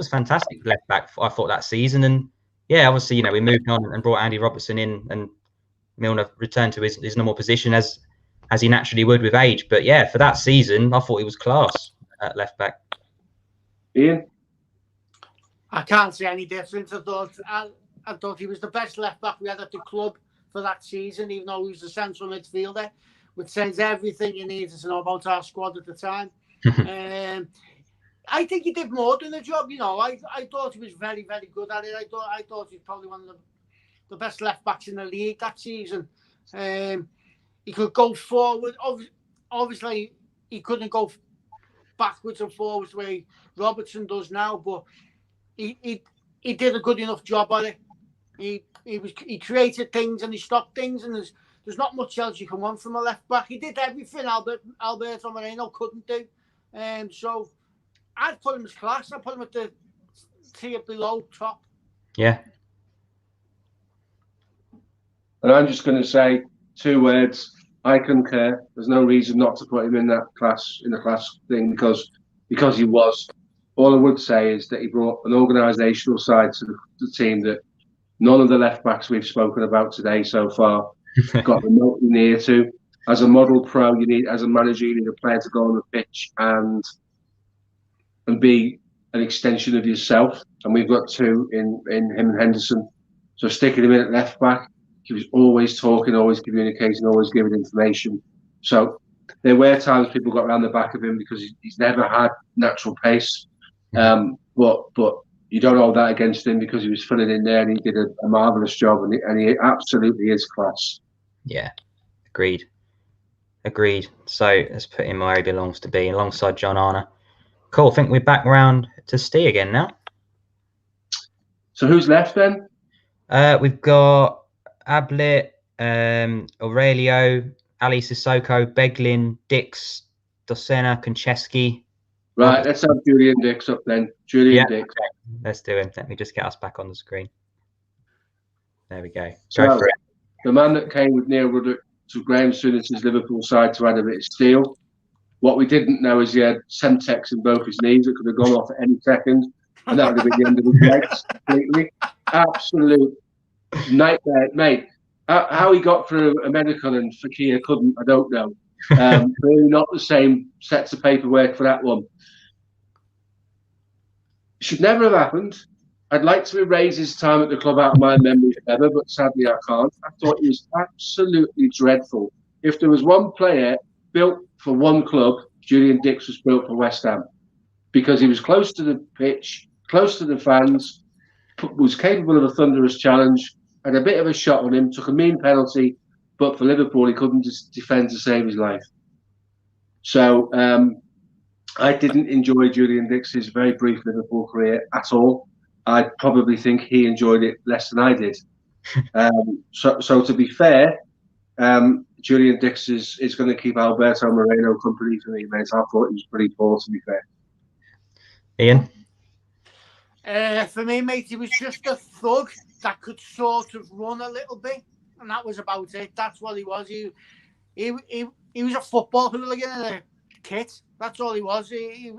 fantastic left back, I thought, that season. And yeah, obviously, you know, we moved on and brought Andy Robertson in, and Milner returned to his normal position as he naturally would with age. But yeah, for that season, I thought he was class at left back. Ian? I can't see any difference. I thought he was the best left back we had at the club for that season, even though he was a central midfielder, which says everything you need to know about our squad at the time. I think he did more than the job. You know, I thought he was very, very good at it. I thought he was probably one of the best left backs in the league that season. He could go forward. Obviously, he couldn't go backwards and forwards the way Robertson does now, but he did a good enough job at it. He created things and he stopped things, and there's not much else you can want from a left back. He did everything Alberto Moreno couldn't do. So I'd put him as class. I'd put him at the tier below top. Yeah. And I'm just going to say 2 words. I concur. There's no reason not to put him in that class, in the class thing, because he was. All I would say is that he brought an organisational side to the team that none of the left backs we've spoken about today so far got remotely near to. As a model pro, as a manager, you need a player to go on the pitch and be an extension of yourself. And we've got 2 in him and Henderson. So sticking him in at left back, he was always talking, always communicating, always giving information. So there were times people got around the back of him because he's never had natural pace. But you don't hold that against him, because he was filling in there and he did a marvellous job, and he absolutely is class. Yeah, agreed. So let's put him where he belongs to be, alongside John Arner. Cool. I think we're back round to Steve again now. So who's left then? We've got Ablett, Aurelio, Ali Sissoko, Beglin, Dix, Dosena, Konchesky. Right, let's have Julian Dix up then. Julian Dix. Okay. Let's do him. Let me just get us back on the screen. There we go. So, Go for it. The man that came with Neil Ruddock to Graham Souness's Liverpool side to add a bit of steel. What we didn't know is he had Semtex in both his knees that could have gone off at any second, and that would have been the end of his legs completely. Absolute nightmare, mate. How he got through a medical and Fakir couldn't, I don't know. Really not the same sets of paperwork for that one. Should never have happened. I'd like to erase his time at the club out of my memory forever, but sadly I can't. I thought he was absolutely dreadful. If there was one player built for one club, Julian Dix was built for West Ham, because he was close to the pitch, close to the fans, was capable of a thunderous challenge, had a bit of a shot on him, took a mean penalty, but for Liverpool he couldn't just defend to save his life. So I didn't enjoy Julian Dix's very brief Liverpool career at all. I probably think he enjoyed it less than I did. So to be fair, Julian Dix is going to keep Alberto Moreno company for me, mate. I thought he was pretty poor, to be fair. Ian? For me, mate, he was just a thug that could sort of run a little bit, and that was about it. That's what he was. He was a football hooligan in a kit. That's all he was. He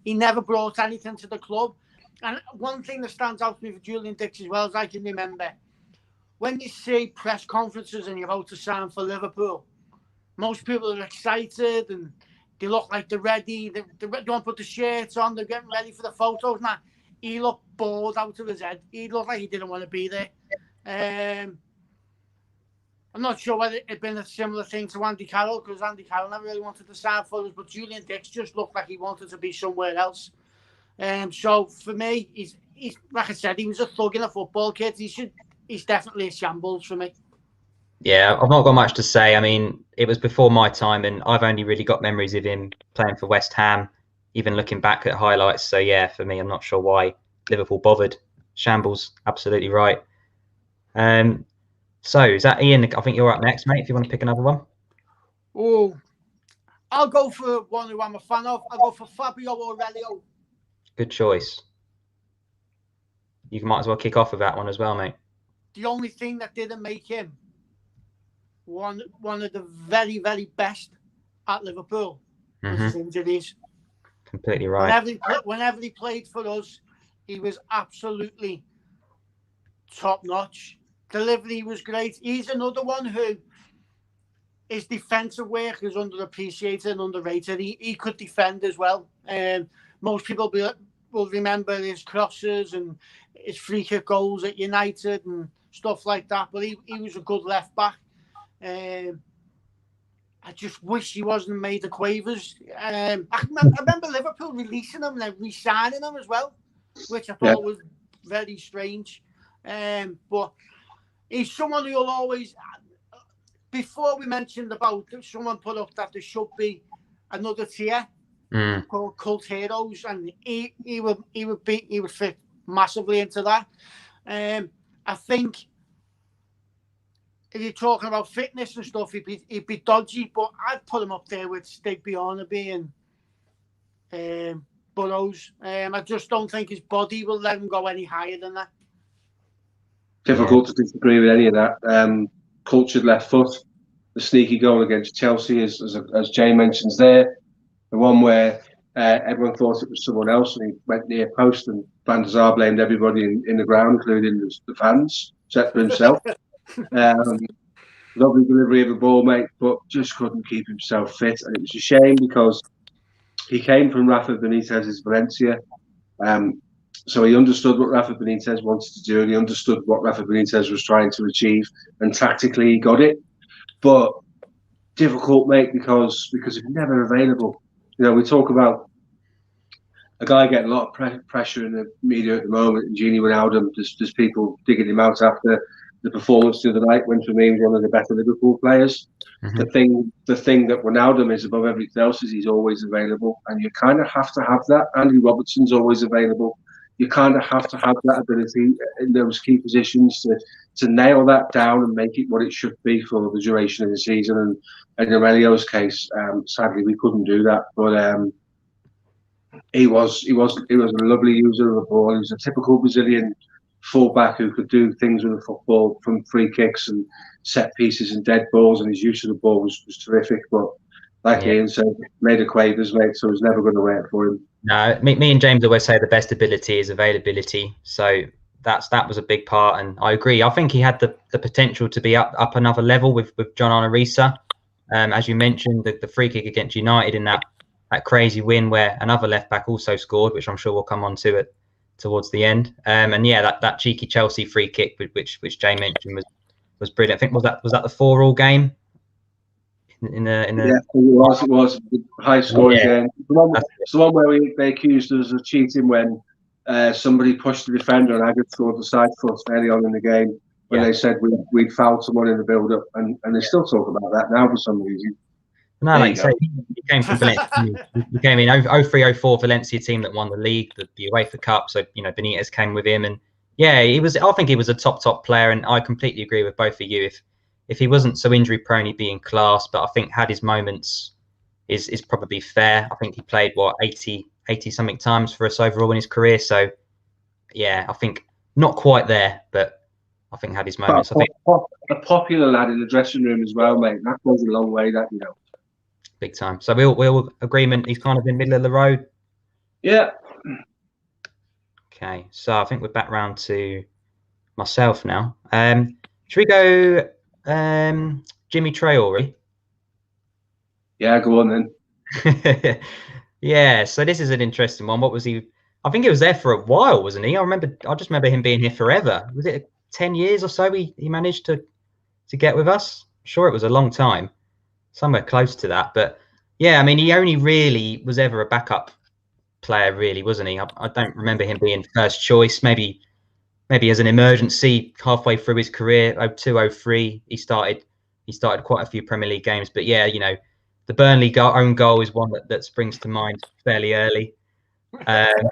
never brought anything to the club. And one thing that stands out to me for Julian Dix as well, as I can remember, when you see press conferences and you're about to sign for Liverpool, most people are excited and they look like they're ready. They don't put the shirts on. They're getting ready for the photos. Now, he looked bored out of his head. He looked like he didn't want to be there. I'm not sure whether it had been a similar thing to Andy Carroll, because Andy Carroll never really wanted to sign for us, but Julian Dix just looked like he wanted to be somewhere else. So for me, he's like I said, he was a thug in a football kit. He's definitely a shambles for me. Yeah, I've not got much to say. I mean, it was before my time, and I've only really got memories of him playing for West Ham, even looking back at highlights. So yeah, for me, I'm not sure why Liverpool bothered. Shambles, absolutely right. So is that Ian? I think you're up next, mate, if you want to pick another one. Oh, I'll go for one who I'm a fan of. I'll go for Fabio Aurelio. Good choice. You might as well kick off with that one as well, mate. The only thing that didn't make him one of the very, very best at Liverpool was his injuries. Completely right. Whenever he played for us, he was absolutely top notch. Delivery was great. He's another one who his defensive work is underappreciated and underrated. He could defend as well. Most people will remember his crosses and his free kick goals at United and stuff like that. But he was a good left back. I just wish he wasn't made of quavers. I remember Liverpool releasing him and then re-signing him as well, which I thought was very strange. But he's someone who will always... Before we mentioned about someone put up that there should be another tier called Cult Heroes, and he would fit massively into that. I think if you're talking about fitness and stuff, he'd be dodgy, but I'd put him up there with Stig Bjornaby and Burrows. I just don't think his body will let him go any higher than that. Difficult to disagree with any of that. Cultured left foot, the sneaky goal against Chelsea, as Jay mentions there, the one where everyone thought it was someone else and he went near post and Van der Sar blamed everybody in the ground, including the fans, except for himself. Lovely delivery of the ball, mate, but just couldn't keep himself fit, and it was a shame because he came from Rafa Benitez's Valencia. So he understood what Rafa Benitez wanted to do, and he understood what Rafa Benitez was trying to achieve, and tactically he got it. But difficult, mate, because he's never available. You know, we talk about a guy getting a lot of pressure in the media at the moment, and Gini Wijnaldum. There's people digging him out after the performance the other night, when for me he was one of the better Liverpool players. The thing that Wijnaldum is above everything else is he's always available, and you kind of have to have that. Andy Robertson's always available. You kind of have to have that ability in those key positions to nail that down and make it what it should be for the duration of the season. And in Aurelio's case, sadly, we couldn't do that. But he was a lovely user of the ball. He was a typical Brazilian fullback who could do things with the football, from free kicks and set pieces and dead balls. And his use of the ball was terrific. But like Ian said, made of quavers, mate. So it was never going to work for him. No, me and James always say the best ability is availability. So that was a big part, and I agree. I think he had the potential to be up another level with John Arisa. As you mentioned, the free kick against United in that crazy win where another left back also scored, which I'm sure we'll come on to it towards the end. And yeah, that cheeky Chelsea free kick, which Jay mentioned, was brilliant. I think was that the 4-4 game. Yeah, it was a high scoring game. It's the one where they accused us of cheating when somebody pushed the defender and Agger scored the side foot early on in the game, when they said we'd fouled someone in the build-up, and they still talk about that now for some reason. No, like you say, he came from Valencia. He came in 03-04 Valencia team that won the league, the UEFA Cup. So Benitez came with him, and he was. I think he was a top player, and I completely agree with both of you. If he wasn't so injury prone, he'd be in class. But I think had his moments is probably fair. I think he played 80 something times for us overall in his career. So yeah, I think not quite there, but I think had his moments. I think a popular lad in the dressing room as well, mate. That goes a long way. That big time. So we all agreement. He's kind of in middle of the road. Yeah. Okay, so I think we're back round to myself now. Should we go? Jimmy Traore. Yeah, go on then. Yeah, so this is an interesting one. What was he? I think he was there for a while, wasn't he? I just remember him being here forever. Was it 10 years or so he managed to get with us? I'm sure it was a long time, somewhere close to that. But yeah, I mean, he only really was ever a backup player, really, wasn't he? I don't remember him being first choice. Maybe as an emergency halfway through his career, 02-03, he started quite a few Premier League games. But yeah, the Burnley own goal is one that springs to mind fairly early. It's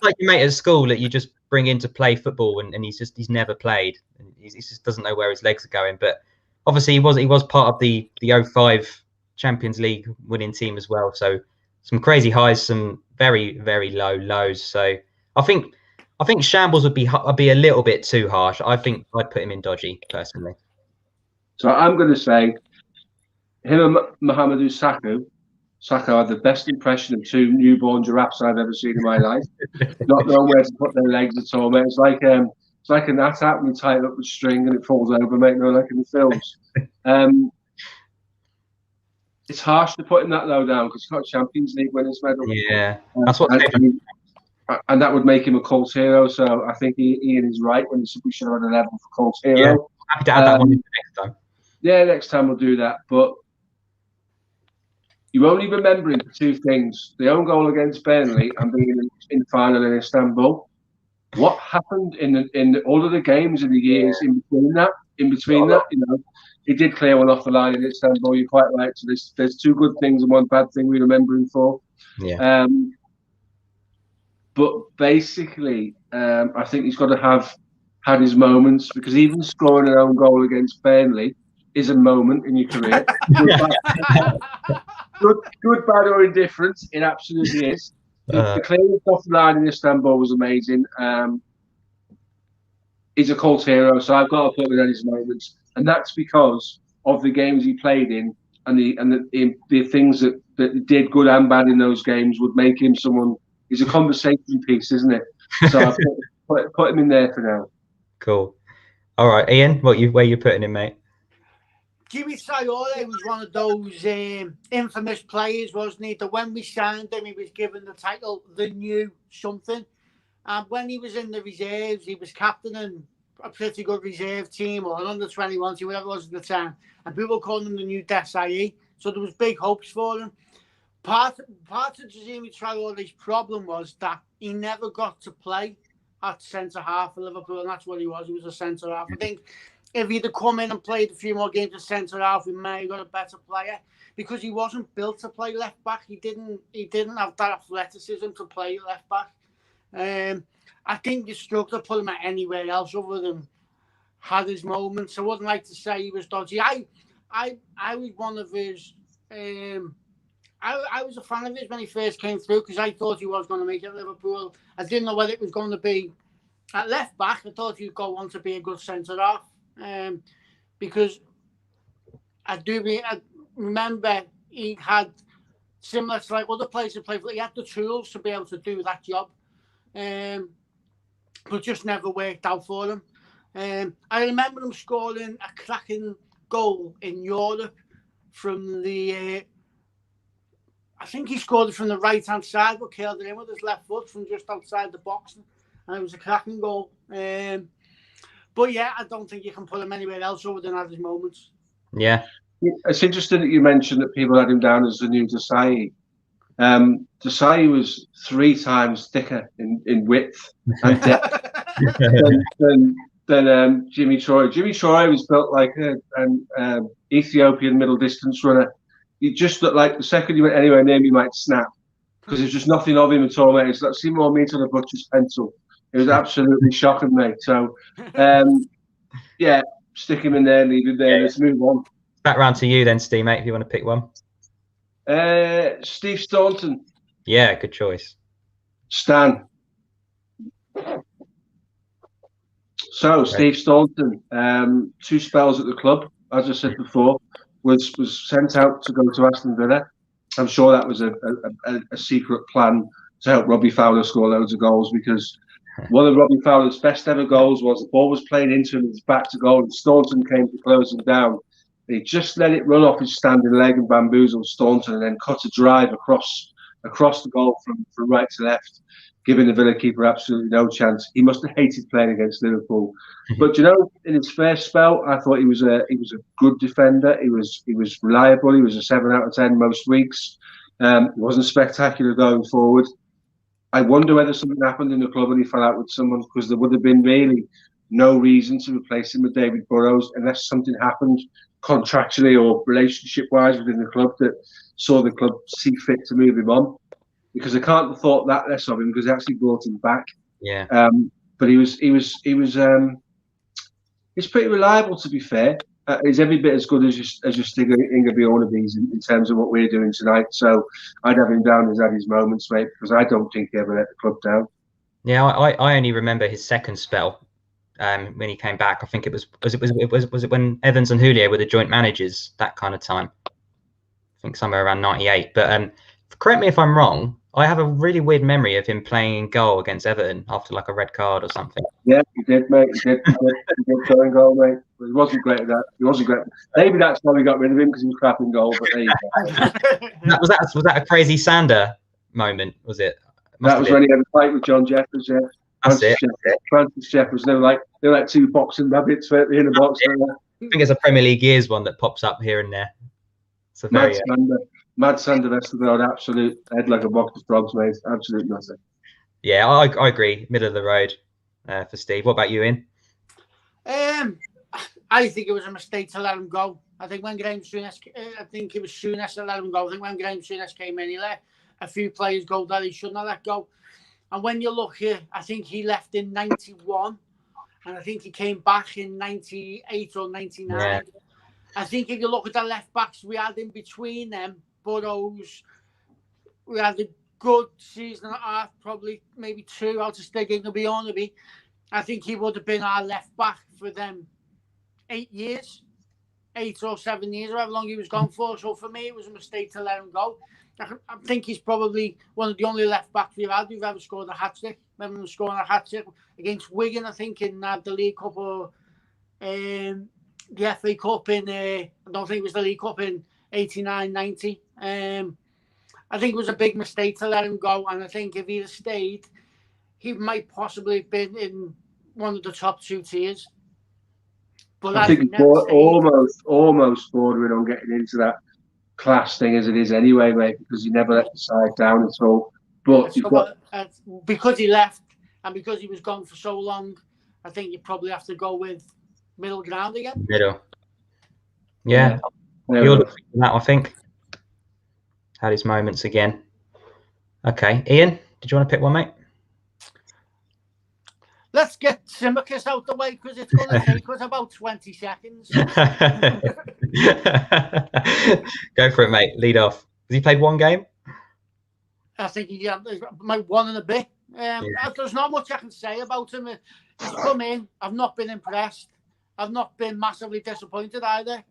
like your mate at school that you just bring in to play football, and he's never played, and he just doesn't know where his legs are going. But obviously he was part of the 05 Champions League winning team as well. So some crazy highs, some very, very low lows. So I think shambles would be a little bit too harsh. I think I'd put him in dodgy personally. So I'm going to say him and Mohamedou Saka had the best impression of two newborn giraffes I've ever seen in my life. Not knowing where to put their legs at all, mate. It's like a gnat hat when you tie it up with string and it falls over, mate. No, like in the films. It's harsh to put him that low down because he's got a Champions League winners medal. Yeah, that's what. And that would make him a cult hero. So I think Ian is right when he said we should have had a level for cult hero. Yeah, happy to add that one in next time. Yeah, next time we'll do that. But you only remember him for two things: the own goal against Burnley and being in the final in Istanbul. What happened in all of the games in the years in between that? He did clear one off the line in Istanbul. You're quite right. So there's two good things and one bad thing we remember him for. Yeah. But basically, I think he's got to have had his moments, because even scoring an own goal against Burnley is a moment in your career. Good, bad, or indifferent, it absolutely is. The clearance off the line in Istanbul was amazing. He's a cult hero, so I've got to put him in his moments, and that's because of the games he played in and the things that he did, good and bad, in those games would make him someone. He's a conversation piece, isn't it? So I put him in there for now. Cool. All right, Ian, where you putting him, mate? Jimmy Traore was one of those infamous players, wasn't he? That when we signed him, he was given the title the new something. And when he was in the reserves, he was captaining a pretty good reserve team, or an under-21 team, whatever it was at the time. And people called him the new Desai. So there was big hopes for him. Part of Jimmy Traore's problem was that he never got to play at centre-half for Liverpool, and that's what he was. He was a centre-half. I think if he'd have come in and played a few more games at centre-half, we may have got a better player, because he wasn't built to play left-back. He didn't have that athleticism to play left-back. I think you struggled to put him at anywhere else other than had his moments. I wouldn't like to say he was dodgy. I was one of his... I was a fan of his when he first came through, because I thought he was going to make it at Liverpool. I didn't know whether it was going to be at left back. I thought he'd go on to be a good centre half, because I remember he had, similar to like other players who played, he had the tools to be able to do that job, but just never worked out for him. I remember him scoring a cracking goal in Europe from the. I think he scored it from the right-hand side, but curled it in with his left foot from just outside the box, and it was a cracking goal. But yeah, I don't think you can put him anywhere else other than at his moments. Yeah. It's interesting that you mentioned that people had him down as the new Desai. Desai was 3 times thicker in width and depth than Jimmy Traore. Jimmy Traore was built like an Ethiopian middle distance runner. He just looked like the second you went anywhere near him, you might snap, because there's just nothing of him at all, mate. It's like seeing more meat on a butcher's pencil. It was absolutely shocking, mate. So, yeah, stick him in there, leave him there. Let's move on. Back round to you then, Steve, mate, if you want to pick one. Steve Staunton. Yeah, good choice. Stan. So, okay. Steve Staunton, 2 spells at the club, as I said before. Was sent out to go to Aston Villa. I'm sure that was a secret plan to help Robbie Fowler score loads of goals, because one of Robbie Fowler's best ever goals was the ball was played into him, his back to goal, and Staunton came to close him down. He just let it run off his standing leg and bamboozled Staunton, and then cut a drive across the goal from right to left, giving the Villa keeper absolutely no chance. He must have hated playing against Liverpool. But in his first spell, I thought he was a good defender. He was reliable. He was a 7 out of 10 most weeks. He wasn't spectacular going forward. I wonder whether something happened in the club and he fell out with someone, because there would have been really no reason to replace him with David Burrows unless something happened contractually or relationship-wise within the club that saw the club see fit to move him on. Because I can't have thought that less of him, because they actually brought him back. Yeah. But he's pretty reliable, to be fair. He's every bit as good as your Stig Ingebrigtsen's in terms of what we're doing tonight. So I'd have him down as at his moments, mate, because I don't think he ever let the club down. Yeah, I only remember his second spell when he came back. I think it was it when Evans and Julio were the joint managers, that kind of time. think somewhere around 98. But correct me if I'm wrong. I have a really weird memory of him playing in goal against Everton after like a red card or something. Yeah, he did, mate. He did go in goal, mate. But he wasn't great at that. He wasn't great. Maybe that's why we got rid of him, because he was crap in goal. But there you go. Was that a crazy Sander moment? Was it? That was when he had a fight with John Jeffers. Yeah, Francis Jeffers. They were like two boxing rabbits in the box. I think it's a Premier League years one that pops up here and there. So Mad Sander Vestergaard, absolute head like a box of frogs, mate. Absolute nothing. Yeah, I agree. Middle of the road for Steve. What about you, Ian? I think it was a mistake to let him go. I think when Graham Souness, I think it was Souness that let him go. I think when Graham Souness came in, he let a few players go that he shouldn't have let go. And when you look here, I think he left in 91, and I think he came back in 98 or 99. Yeah. I think if you look at the left backs we had in between them, Burrows, we had a good season and a half, probably maybe 2 out of Stig Barnby. I think he would have been our left back for them 8 or 7 years, or however long he was gone for. So for me, it was a mistake to let him go. I think he's probably one of the only left backs we've had who've ever scored a hat-trick. Remember him scoring a hat-trick against Wigan, I think, in the League Cup or the FA Cup in, I don't think it was the League Cup in 89-90. I think it was a big mistake to let him go, and I think if he'd have stayed, he might possibly have been in one of the top 2 tiers. But I think he's almost bordering on getting into that class thing as it is anyway, mate, because he never let the side down at all. But because he left and because he was gone for so long, I think you probably have to go with middle ground again. Middle. Yeah. You're looking at that, I think. Had his moments again. Okay. Ian, did you want to pick one, mate? Let's get Tsimikas out the way because it's going to take us about 20 seconds. Go for it, mate. Lead off. Has he played one game? I think he might one and a bit. There's not much I can say about him. He's come in. I've not been impressed. I've not been massively disappointed either.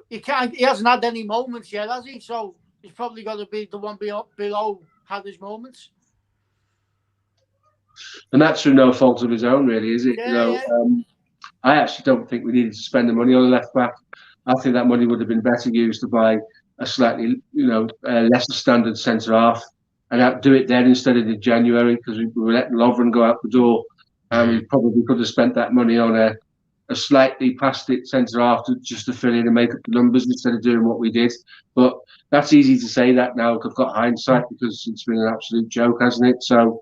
He hasn't had any moments yet, has he? So he's probably got to be the one below had his moments. And that's through no fault of his own, really, is it? Yeah, I actually don't think we needed to spend the money on a left back. I think that money would have been better used to buy a slightly, lesser standard centre half, and do it then instead of in January, because we were letting Lovren go out the door, and we probably could have spent that money on a slightly past it centre half just to fill in and make up the numbers instead of doing what we did. But that's easy to say that now. I've got hindsight because it's been an absolute joke, hasn't it? So.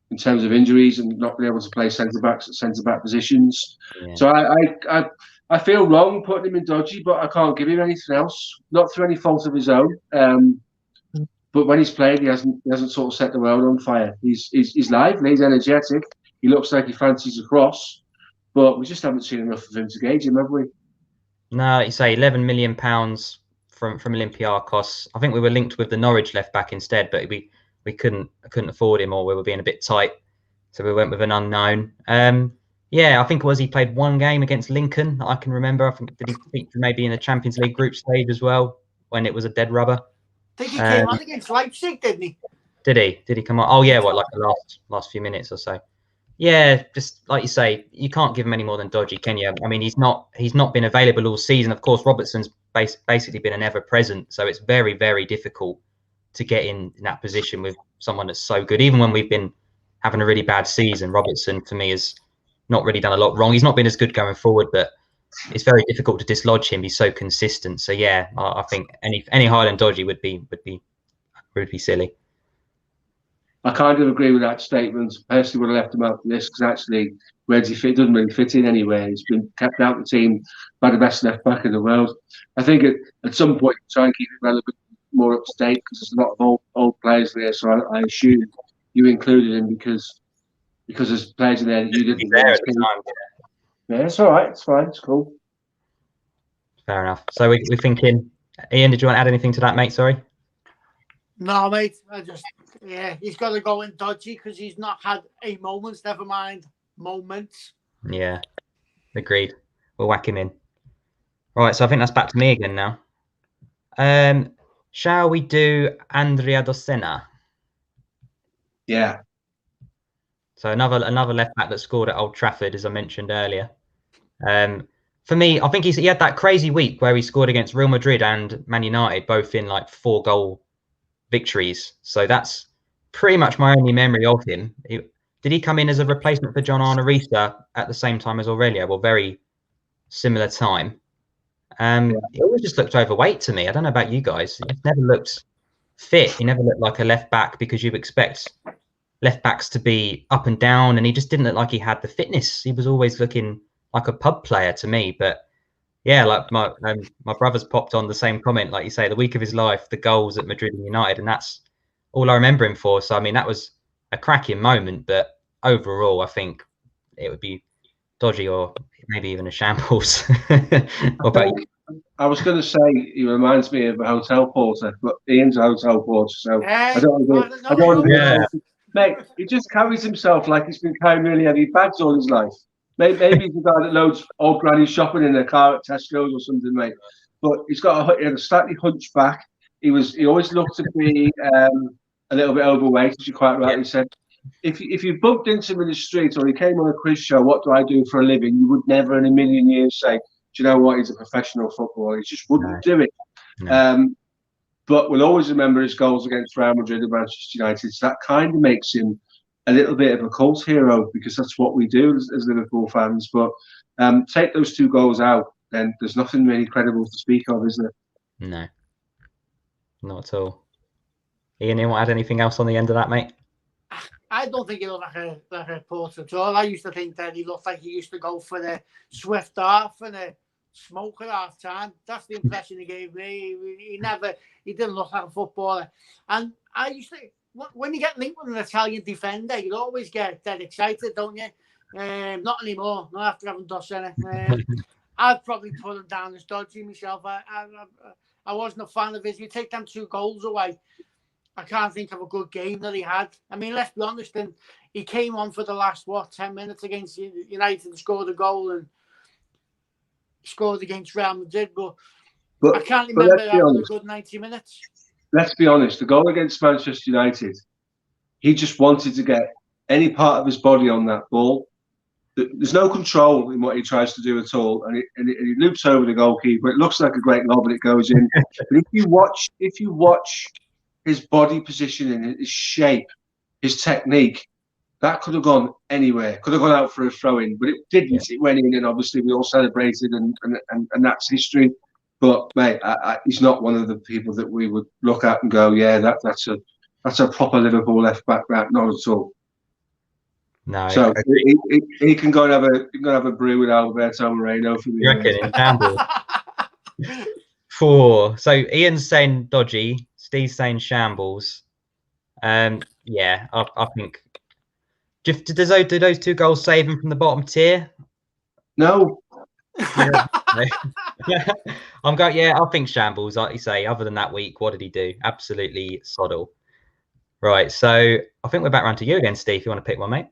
In terms of injuries and not being able to play centre backs at centre back positions, so I feel wrong putting him in dodgy, but I can't give him anything else, not through any fault of his own. But when he's played, he hasn't sort of set the world on fire. He's lively, he's energetic. He looks like he fancies a cross, but we just haven't seen enough of him to gauge him, have we? No, you say £11 million from Olympiacos. I think we were linked with the Norwich left back instead, but we couldn't afford him, or we were being a bit tight, so we went with an unknown. I think he played one game against Lincoln. I can remember. I think did he feature maybe in the Champions League group stage as well when it was a dead rubber. I think he came on against Leipzig, didn't he? Did he come on? Oh yeah, like the last few minutes or so. Yeah, just like you say, you can't give him any more than dodgy, can you? I mean, he's not been available all season. Of course, Robertson's basically been an ever present, so it's very, very difficult to get in that position with someone that's so good. Even when we've been having a really bad season, Robertson for me has not really done a lot wrong. He's not been as good going forward, but it's very difficult to dislodge him. He's so consistent. So yeah, I think any higher than dodgy would be silly. I kind of agree with that statement. Personally, would have left him out of this because actually, where does he fit? Doesn't really fit in anywhere. He's been kept out of the team by the best left back in the world. I think at some point, try and keep it relevant, more up to date, because there's a lot of old players there. So I assume you included him because there's players in there that you didn't. There at the time. Yeah, it's all right. It's fine. It's cool. Fair enough. So we're thinking. Ian, did you want to add anything to that, mate? Sorry. No, mate. He's got to go in dodgy because he's not had a moment. Never mind moments. Yeah, agreed. We'll whack him in. Right, so I think that's back to me again now. Shall we do Andrea Dossena? Yeah. So another left back that scored at Old Trafford, as I mentioned earlier. For me, I think he had that crazy week where he scored against Real Madrid and Man United, both in like 4-goal victories. So that's pretty much my only memory of him. Did he come in as a replacement for John Arne Riise at the same time as Aurelio? Well, very similar time. He always just looked overweight to me. I don't know about you guys. He never looked fit. He never looked like a left back because you expect left backs to be up and down, and he just didn't look like he had the fitness. He was always looking like a pub player to me. But yeah, like my brother's popped on the same comment, like you say, the week of his life, the goals at Madrid and United, and that's all I remember him for. So I mean, that was a cracking moment, but overall, I think it would be dodgy or maybe even a shambles. What about you? I was going to say he reminds me of a hotel porter, but Ian's a hotel porter, so I don't want to be. Mate, he just carries himself like he's been carrying really heavy bags all his life. Maybe he's a guy that loads old granny shopping in a car at Tesco's or something, mate. But he's got a slightly hunched back. He always looked to be a little bit overweight, as you quite rightly said. If you bumped into him in the street or he came on a quiz show, what do I do for a living? You would never in a million years say, do you know what? He's a professional footballer. He just wouldn't do it. No. But we'll always remember his goals against Real Madrid and Manchester United. So that kind of makes him a little bit of a cult hero because that's what we do as Liverpool fans. But take those 2 goals out, then there's nothing really credible to speak of, is there? No, not at all. Ian, you want to add anything else on the end of that, mate? I don't think he looked like a porter at all. I used to think that he looked like he used to go for the swift half and a smoke at half time. That's the impression he gave me. He didn't look like a footballer. And I used to, when you get linked with an Italian defender, you always get dead excited, don't you? Not anymore. Not after having Dossena. I'd probably put him down as dodgy myself. I wasn't a fan of his. You take them 2 goals away, I can't think of a good game that he had. I mean, let's be honest, and he came on for the last, 10 minutes against United and scored a goal and scored against Real Madrid, but I can't remember having a good 90 minutes. Let's be honest, the goal against Manchester United, he just wanted to get any part of his body on that ball. There's no control in what he tries to do at all, and he loops over the goalkeeper. It looks like a great lob, and it goes in. But if you watch his body positioning, his shape, his technique, that could have gone anywhere. Could have gone out for a throw-in, but it didn't. Yeah. It went in, and obviously we all celebrated, and that's history. But mate, he's not one of the people that we would look at and go, yeah, that's a proper Liverpool left back. Not at all. No. So he can go and have a brew with Alberto Moreno for the. You reckon in Campbell? 4. So Ian's saying dodgy. Steve's saying shambles. Yeah, I think. Do those 2 goals save him from the bottom tier? No. I'm going. Yeah, I think shambles. Like you say, other than that week, what did he do? Absolutely soddle. Right. So I think we're back around to you again, Steve. If you want to pick one, mate.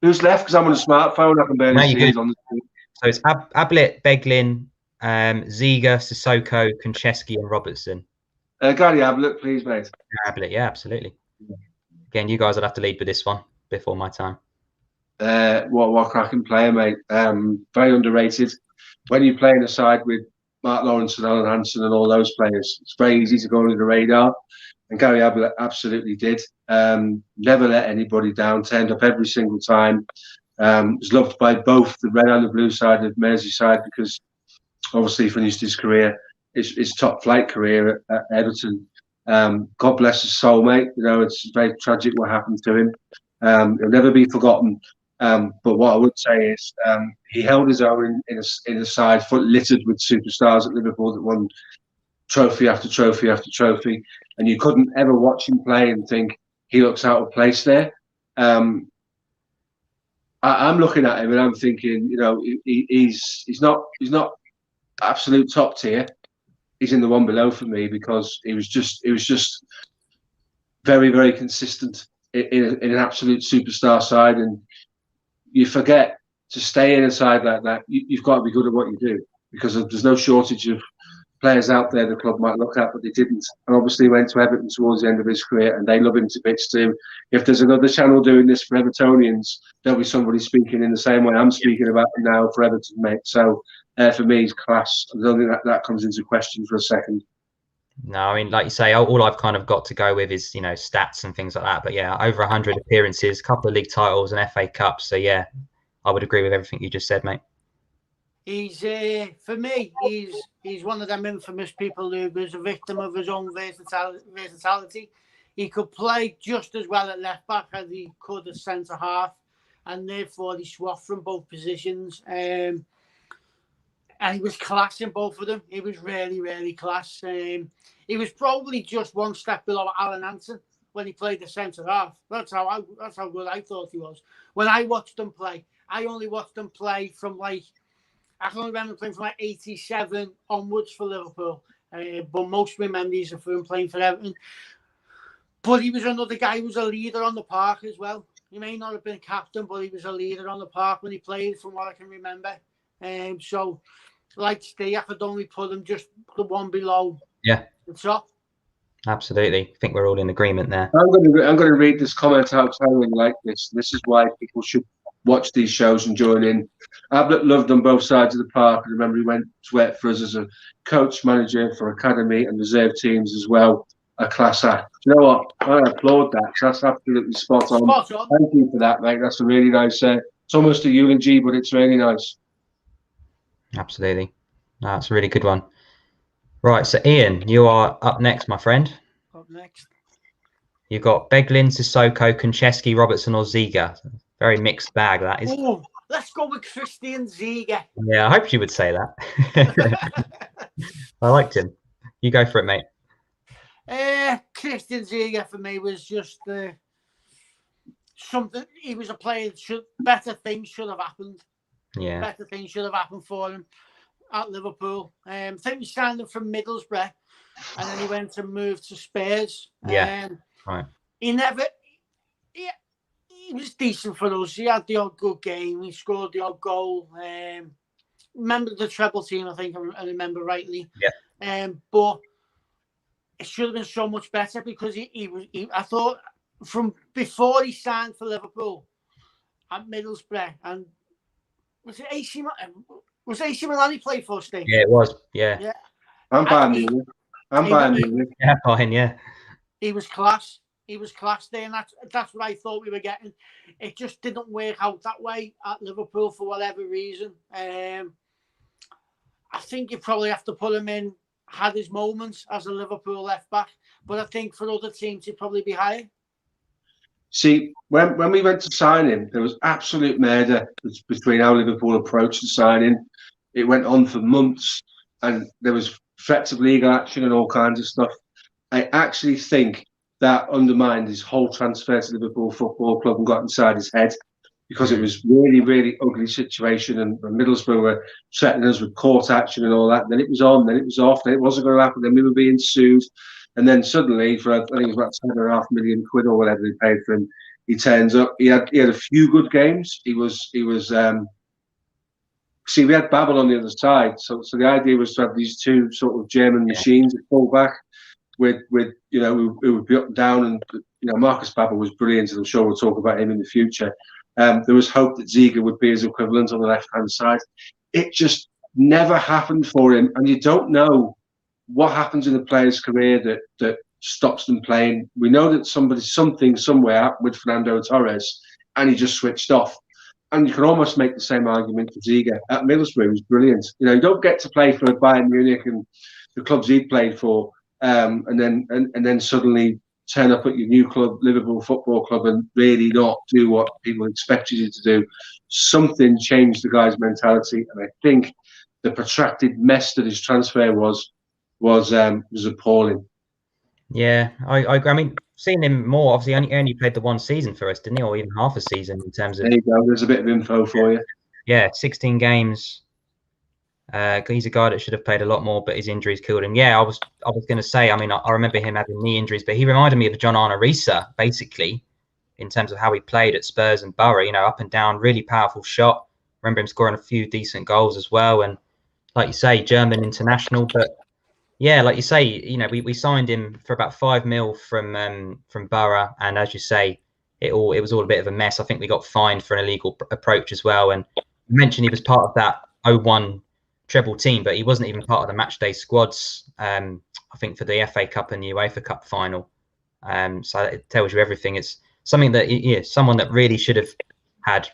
Who's left? Because I'm on a smartphone. I can barely see it on the screen. So it's Ablett, Beglin, Ziga, Sissoko, Konchesky, and Robertson. Gary Ablett, please, mate. Ablett, yeah, absolutely. Again, you guys would have to lead with this one before my time. What cracking player, mate. Very underrated. When you're playing aside with Mark Lawrence and Alan Hansen and all those players, it's very easy to go under the radar. And Gary Ablett absolutely did. Never let anybody down. Turned up every single time. Was loved by both the red and the blue side of Merseyside because obviously finished his career, his top flight career at Everton. God bless his soul, mate. You know, it's very tragic what happened to him. He'll never be forgotten. But what I would say is he held his own in a side littered with superstars at Liverpool that won trophy after trophy after trophy, and you couldn't ever watch him play and think he looks out of place there. I'm looking at him and I'm thinking, you know, he's not absolute top tier. He's in the one below for me because he was just very, very consistent in an absolute superstar side, and you forget to stay in a side like that. You've got to be good at what you do. because there's no shortage of players out there the club might look at, but they didn't. And obviously went to Everton towards the end of his career, and they love him to bits too. If there's another channel doing this for Evertonians, there'll be somebody speaking in the same way I'm speaking about him now for Everton, mate. So for me, he's class. I don't think that comes into question for a second. No, I mean, like you say, all I've kind of got to go with is, stats and things like that. But yeah, over 100 appearances, a couple of league titles and FA Cups. So yeah, I would agree with everything you just said, mate. He's for me, he's one of them infamous people who was a victim of his own versatility. He could play just as well at left back as he could at centre half, and therefore he swapped from both positions. And he was class in both of them. He was really, really class. He was probably just one step below Alan Hansen when he played the centre half. That's how good I thought he was. When I watched him play, I only watched him play from I can only remember playing from 87 onwards for Liverpool. But most of my memories are from him playing for Everton. But he was another guy who was a leader on the park as well. He may not have been captain, but he was a leader on the park when he played, from what I can remember. So, like Steve, I could only put him just the one below the top. Absolutely. I think we're all in agreement there. I'm going to read this comment out. I really like this. This is why people should watch these shows and join in. Ablett loved on both sides of the park. I remember he went to work for us as a coach manager for academy and reserve teams as well. A class act. You know what? I applaud that. That's absolutely spot on. Thank you for that, mate. That's a really nice. It's almost a eulogy, but it's really nice. Absolutely. That's a really good one. Right, so Ian, you are up next, my friend. Up next. You've got Beglin, Sissoko, Konchesky, Robertson, or Ziga. Very mixed bag, that is. Ooh, let's go with Christian Ziga. Yeah, I hoped you would say that. I liked him. You go for it, mate. Christian Ziga for me was just something. He was a player. Better things should have happened. Yeah. Better things should have happened for him at Liverpool. I think we signed him from Middlesbrough, and then he went and moved to Spurs. Yeah. Right. He was decent for us. He had the odd good game. He scored the odd goal. Remember the treble team, I think I remember rightly. Yeah. But it should have been so much better because I thought from before he signed for Liverpool at Middlesbrough, and was it AC Milan he played for, Steve? Yeah, it was. Yeah. I'm buying you. Yeah, fine, yeah. He was class. He was class there, and that's what I thought we were getting. It just didn't work out that way at Liverpool for whatever reason. I think you probably have to put him in, had his moments as a Liverpool left back, but I think for other teams he'd probably be higher. See, when we went to sign him, there was absolute murder between how Liverpool approached the signing. It went on for months, and there was threats of legal action and all kinds of stuff. I actually think that undermined his whole transfer to Liverpool Football Club and got inside his head, because it was really, really ugly situation, and Middlesbrough were threatening us with court action and all that. Then it was on, then it was off, then it wasn't going to happen, then we were being sued. And then suddenly, for I think it was about £7.5 million or whatever they paid for him, he turns up. He had a few good games. He was. See, we had Babel on the other side, so the idea was to have these two sort of German machines at fullback, with who would be up and down, and Marcus Babel was brilliant, and I'm sure we'll talk about him in the future. There was hope that Ziga would be his equivalent on the left-hand side. It just never happened for him, and you don't know what happens in a player's career that stops them playing. We know that something somewhere happened with Fernando Torres, and he just switched off. And you can almost make the same argument for Ziga. At Middlesbrough, he was brilliant. You don't get to play for Bayern Munich and the clubs he played for, and then suddenly turn up at your new club, Liverpool Football Club, and really not do what people expected you to do. Something changed the guy's mentality, and I think the protracted mess that his transfer was appalling. Yeah, I mean, seeing him more, obviously only played the one season for us, didn't he, or even half a season in terms of. There you go. There's a bit of info for you. Yeah, 16 games. He's a guy that should have played a lot more, but his injuries killed him. Yeah, I was going to say, I mean, I remember him having knee injuries, but he reminded me of John Arne-Risa, basically, in terms of how he played at Spurs and Borough. Up and down, really powerful shot. Remember him scoring a few decent goals as well, and like you say, German international. But yeah, like you say, you know, we signed him for about 5 mil from Borough, and as you say, it was all a bit of a mess. I think we got fined for an illegal approach as well. And you mentioned he was part of that 0-1 treble team, but he wasn't even part of the match day squads. I think for the FA Cup and the UEFA Cup final. So it tells you everything. It's something that someone that really should have had,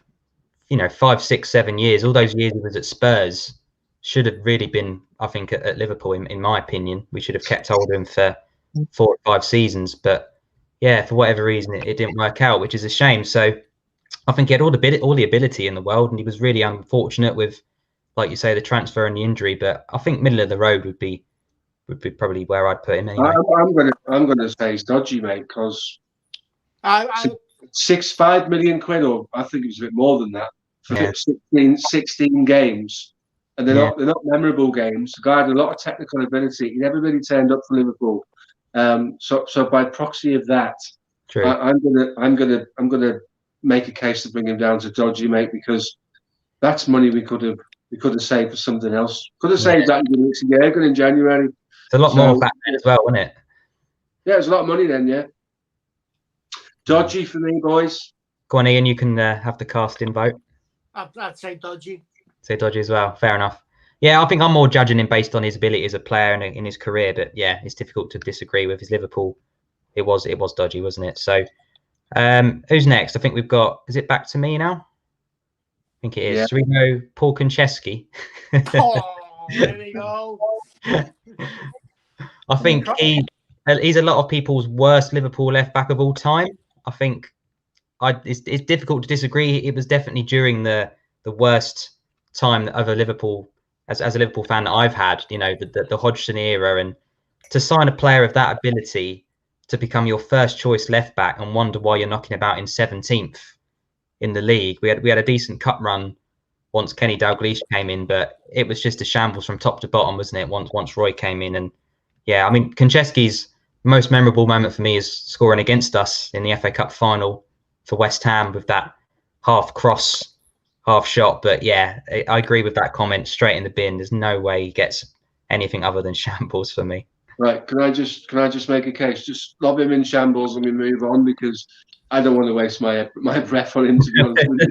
5, 6, 7 years. All those years he was at Spurs should have really been, I think, at Liverpool. In my opinion, we should have kept hold of him for 4 or 5 seasons. But yeah, for whatever reason, it didn't work out, which is a shame. So I think he had all the ability in the world, and he was really unfortunate with, like you say, the transfer and the injury. But I think middle of the road would be probably where I'd put him anyway. I'm gonna say it's dodgy, mate, because I 5 million quid, or I think it was a bit more than that, for 16 games, and they're not memorable games. The guy had a lot of technical ability. He never really turned up for Liverpool. So by proxy of that, I'm gonna make a case to bring him down to dodgy, mate, because that's money we could have saved for something else. Could have saved that in January. It's a lot more back then as well, wasn't it? Yeah, it's a lot of money then, yeah. Dodgy for me, boys. Go on, Ian, you can have the casting vote. I'd say dodgy. Say dodgy as well. Fair enough. Yeah, I think I'm more judging him based on his ability as a player and in his career. But yeah, it's difficult to disagree with his Liverpool. It was dodgy, wasn't it? So who's next? I think we've got, is it back to me now? I think it is. Yeah. So we go Paul Konchesky. Oh, there we go. I think he's a lot of people's worst Liverpool left back of all time. I think it's difficult to disagree. It was definitely during the worst time of a Liverpool as a Liverpool fan that I've had. The Hodgson era, and to sign a player of that ability to become your first choice left back and wonder why you're knocking about in 17th in the league. We had a decent cup run once Kenny Dalglish came in, but it was just a shambles from top to bottom, wasn't it? Once Roy came in, and yeah, I mean, Konchesky's most memorable moment for me is scoring against us in the FA Cup final for West Ham with that half cross, half shot. But yeah, I agree with that comment. Straight in the bin. There's no way he gets anything other than shambles for me. Right? Can I just make a case? Just lob him in shambles and we move on, because I don't want to waste my breath on him, to be honest with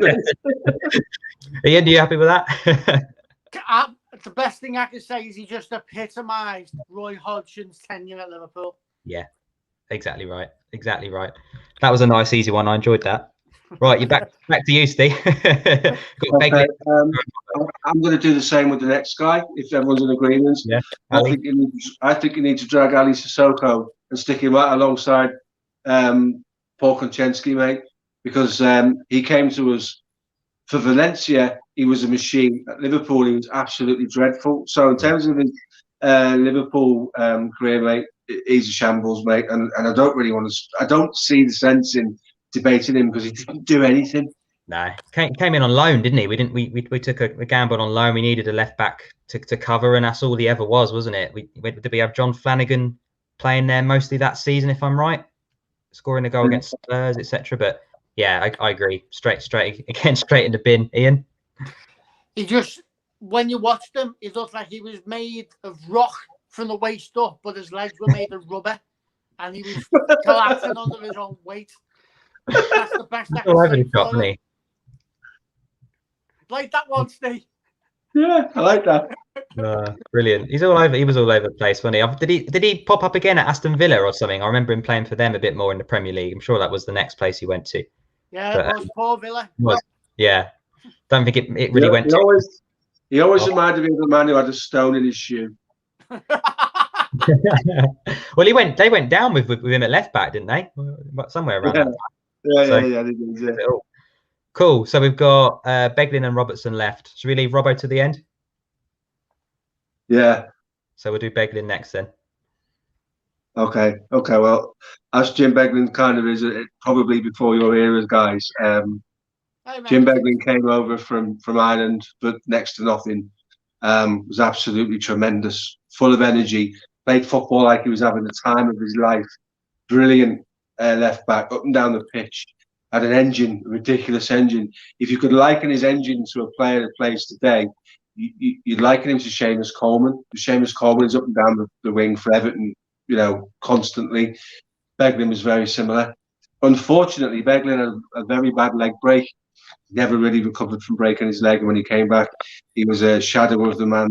you. Ian, are you happy with that? The best thing I can say is he just epitomised Roy Hodgson's tenure at Liverpool. Yeah, exactly right. That was a nice, easy one. I enjoyed that. Right, you're back to you, Steve. Okay, I'm going to do the same with the next guy, if everyone's in agreement. Yeah, I think you need to drag Ali Sissoko and stick him right alongside Paul Konchesky, mate, because he came to us for Valencia. He was a machine. At Liverpool, he was absolutely dreadful. So in terms of his Liverpool career, mate, he's a shambles, mate. And I don't really I don't see the sense in debating him, because he didn't do anything. No, came in on loan, didn't he? We took a gamble on loan. We needed a left back to cover, and that's all he ever was, wasn't it? Did we have John Flanagan playing there mostly that season, if I'm right, scoring a goal against Spurs, etc. But yeah, I agree. Straight in the bin. Ian? He just, when you watched him, he looked like he was made of rock from the waist up, but his legs were made of rubber, and he was collapsing under his own weight. That's the best I can say. Like that one, Steve. Yeah, I like that. Brilliant. He was all over the place, wasn't he? Did he pop up again at Aston Villa or something? I remember him playing for them a bit more in the Premier League. I'm sure that was the next place he went to. Yeah, it was Paul Villa. Yeah. Don't think it really went to. He always reminded me of the man who had a stone in his shoe. Well, they went down with him at left back, didn't they? Somewhere around that. Yeah, they did, yeah. Cool. So we've got Beglin and Robertson left. Should we leave Robbo to the end? Yeah. So we'll do Beglin next then. Okay. Well, as Jim Beglin kind of is probably before your eras, guys. Jim Beglin came over from Ireland, but next to nothing. Was absolutely tremendous, full of energy, played football like he was having the time of his life. Brilliant left back, up and down the pitch. Had an engine, a ridiculous engine. If you could liken his engine to a player that plays today, you'd liken him to Seamus Coleman. Seamus Coleman is up and down the wing for Everton, constantly. Beglin was very similar. Unfortunately, Beglin had a very bad leg break. Never really recovered from breaking his leg. And when he came back, he was a shadow of the man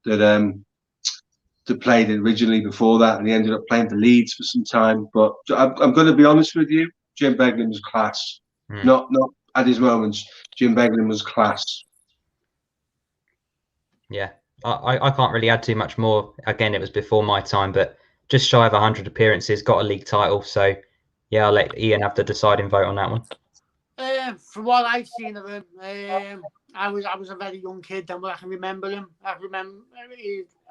that played originally before that, and he ended up playing for Leeds for some time. But I'm going to be honest with you, Jim Beglin was class. Not at his moments. Jim Beglin was class. Yeah, I can't really add too much more. Again, it was before my time, but just shy of 100 appearances, got a league title. So, yeah, I'll let Ian have the deciding vote on that one. From what I've seen of him, I was a very young kid, and I can remember him. I've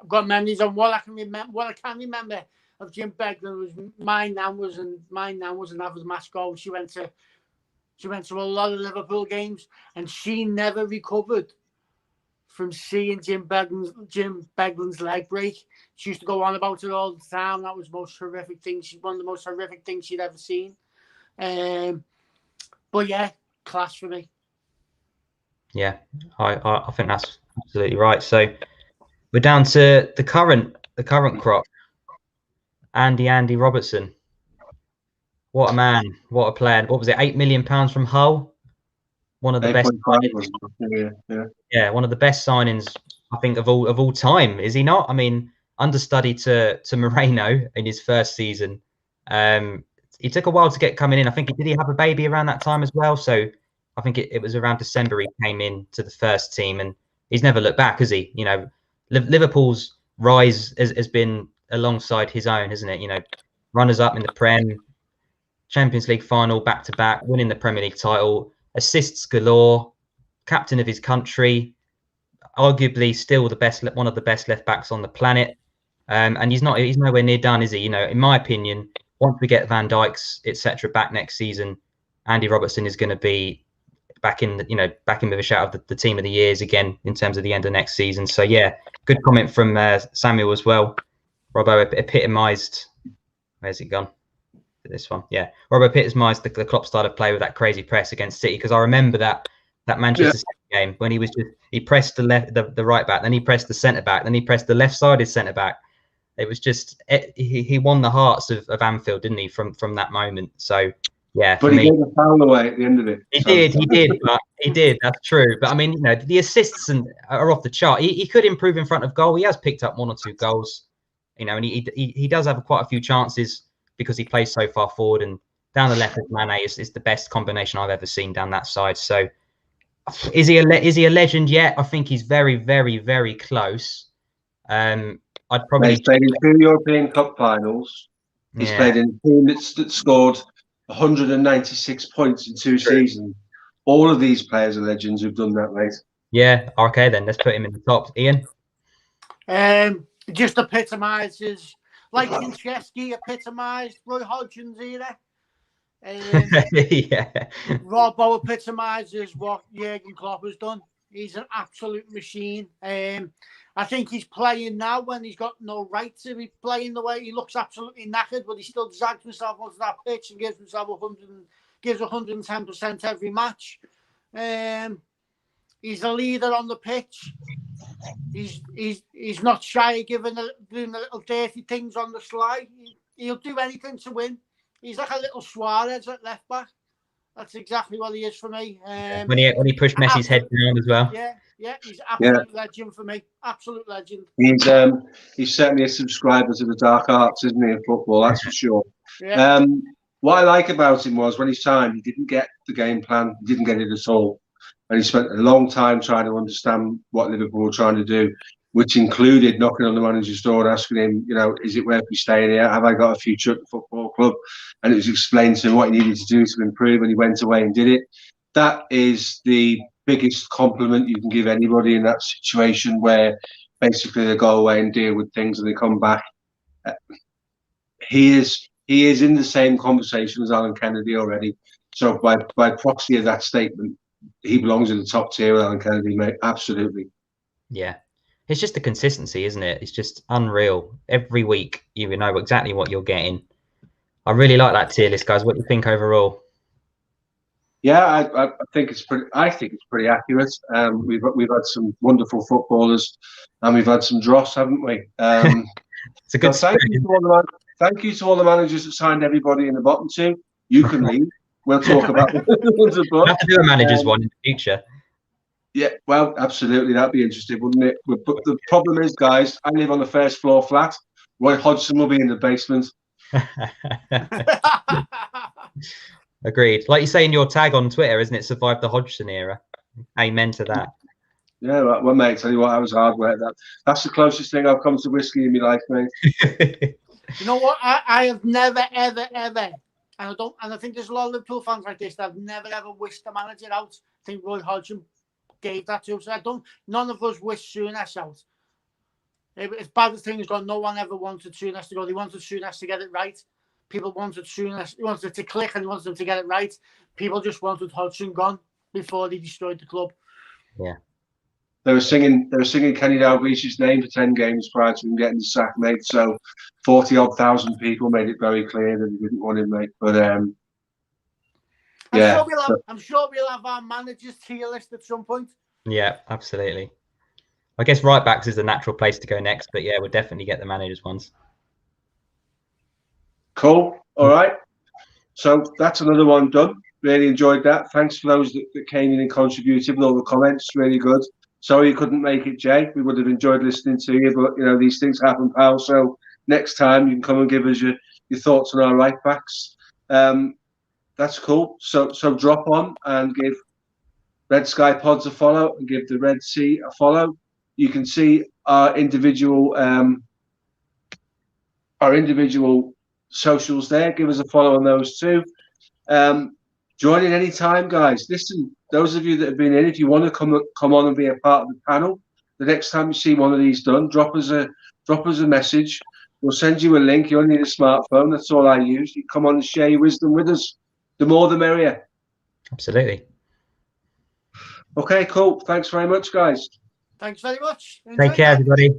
got memories of what I can remember of Jim Beglin was my nan was an avid match goal. She went to a lot of Liverpool games, and she never recovered from seeing Jim Beglin's leg break. She used to go on about it all the time. That was the most horrific thing. One of the most horrific things she'd ever seen. But yeah, class for me. Yeah, I think that's absolutely right. So we're down to the current crop. Andy Robertson. What a man! What a player! What was it? £8 million from Hull. One of the best. Yeah, one of the best signings I think of all time. Is he not? I mean, understudy to Moreno in his first season. He took a while to get coming in. I think did he have a baby around that time as well? So I think it was around December he came in to the first team, and he's never looked back, has he? Liverpool's rise has been alongside his own, hasn't it? Runners up in the Prem, Champions League final back to back, winning the Premier League title, assists galore, captain of his country, arguably still one of the best left backs on the planet. And he's nowhere near done, is he? In my opinion, once we get Van Dijk's etc. back next season, Andy Robertson is going to be back in with a shout of the team of the years again in terms of the end of next season. So yeah, good comment from Samuel as well. Robbo epitomised. Where's it gone? This one, yeah. Robbo epitomised the Klopp style of play with that crazy press against City, because I remember that Manchester City game when he pressed the right back, then he pressed the centre back, then he pressed the left-sided centre back. It was just he won the hearts of Anfield, didn't he? From that moment. So yeah, but he gave a foul away at the end of it. He did. That's true. But I mean, the assists are off the chart. He could improve in front of goal. He has picked up 1 or 2 goals. And he does have quite a few chances because he plays so far forward, and down the left with Mane is the best combination I've ever seen down that side. So is he a legend yet? I think he's very, very, very close. I'd probably. He's played in 2 European Cup finals. He's played in a team that scored 196 points in 2 seasons. All of these players are legends who've done that, mate. Yeah. Okay, then let's put him in the top. Ian. Just epitomises, like Kinchesky epitomised Roy Hodgson's era. Yeah. Robbo epitomises what Jurgen Klopp has done. He's an absolute machine. I think he's playing now when he's got no right to be playing the way he looks absolutely knackered, but he still drags himself onto that pitch and gives himself 110% every match. He's a leader on the pitch. He's not shy of doing the little dirty things on the slide. He'll do anything to win. He's like a little Suarez at left back. That's exactly what he is for me. When he pushed Messi's head down as well. Yeah, he's absolute legend for me. Absolute legend. He's certainly a subscriber to the dark arts, isn't he, in football? That's for sure. Yeah. What I like about him was when he signed, he didn't get the game plan. He didn't get it at all. And he spent a long time trying to understand what Liverpool were trying to do, which included knocking on the manager's door and asking him, is it worth me staying here? Have I got a future at the football club? And it was explained to him what he needed to do to improve, and he went away and did it. That is the biggest compliment you can give anybody in that situation, where basically they go away and deal with things and they come back. He is in the same conversation as Alan Kennedy already. So by proxy of that statement, he belongs in the top tier with Alan Kennedy, mate. Absolutely. Yeah. It's just the consistency, isn't it? It's just unreal. Every week, you know exactly what you're getting. I really like that tier list, guys. What do you think overall? Yeah, I think it's pretty. I think it's pretty accurate. We've had some wonderful footballers, and we've had some dross, haven't we? It's a good. Thank you to all the managers that signed everybody in the bottom two. You can leave. We'll talk about the ones above. We'll have to do a managers one in the future. Yeah, well, absolutely. That'd be interesting, wouldn't it? But the problem is, guys, I live on the first floor flat. Roy Hodgson will be in the basement. Agreed. Like you say in your tag on Twitter, isn't it? Survive the Hodgson era. Amen to that. Yeah, well, mate, tell you what, I was hard work. That's the closest thing I've come to whiskey in my life, mate. You know what? I have never, ever, ever, and I think there's a lot of Liverpool fans like this that have never ever wished the manager out. I think Roy Hodgson gave that to us. So none of us wish Souness out. As bad as things gone, no one ever wanted Souness to go. They wanted Souness to get it right. People wanted Souness, he wanted it to click, and he wanted them to get it right. People just wanted Hodgson gone before they destroyed the club. Yeah. They were singing Kenny Dalglish's name for 10 games prior to him getting the sack, mate. So 40-odd thousand people made it very clear that they didn't want him, mate. But yeah, I'm sure we'll have our managers tier list at some point. Yeah, absolutely. I guess right backs is the natural place to go next, but yeah, we'll definitely get the managers ones. Cool. All right. So that's another one done. Really enjoyed that. Thanks for those that came in and contributed with all the comments. Really good. Sorry you couldn't make it, Jay. We would have enjoyed listening to you, but you know these things happen, pal. So next time you can come and give us your thoughts on our right backs. That's cool. So drop on and give Red Sky Pods a follow and give the Red Sea a follow. You can see our individual socials there. Give us a follow on those too. Join in any time, guys. Listen, those of you that have been in, if you want to come on and be a part of the panel, the next time you see one of these done, drop us a message. We'll send you a link. You only need a smartphone. That's all I use. You come on and share your wisdom with us. The more, the merrier. Absolutely. Okay, cool. Thanks very much, guys. Thanks very much. Take care, everybody.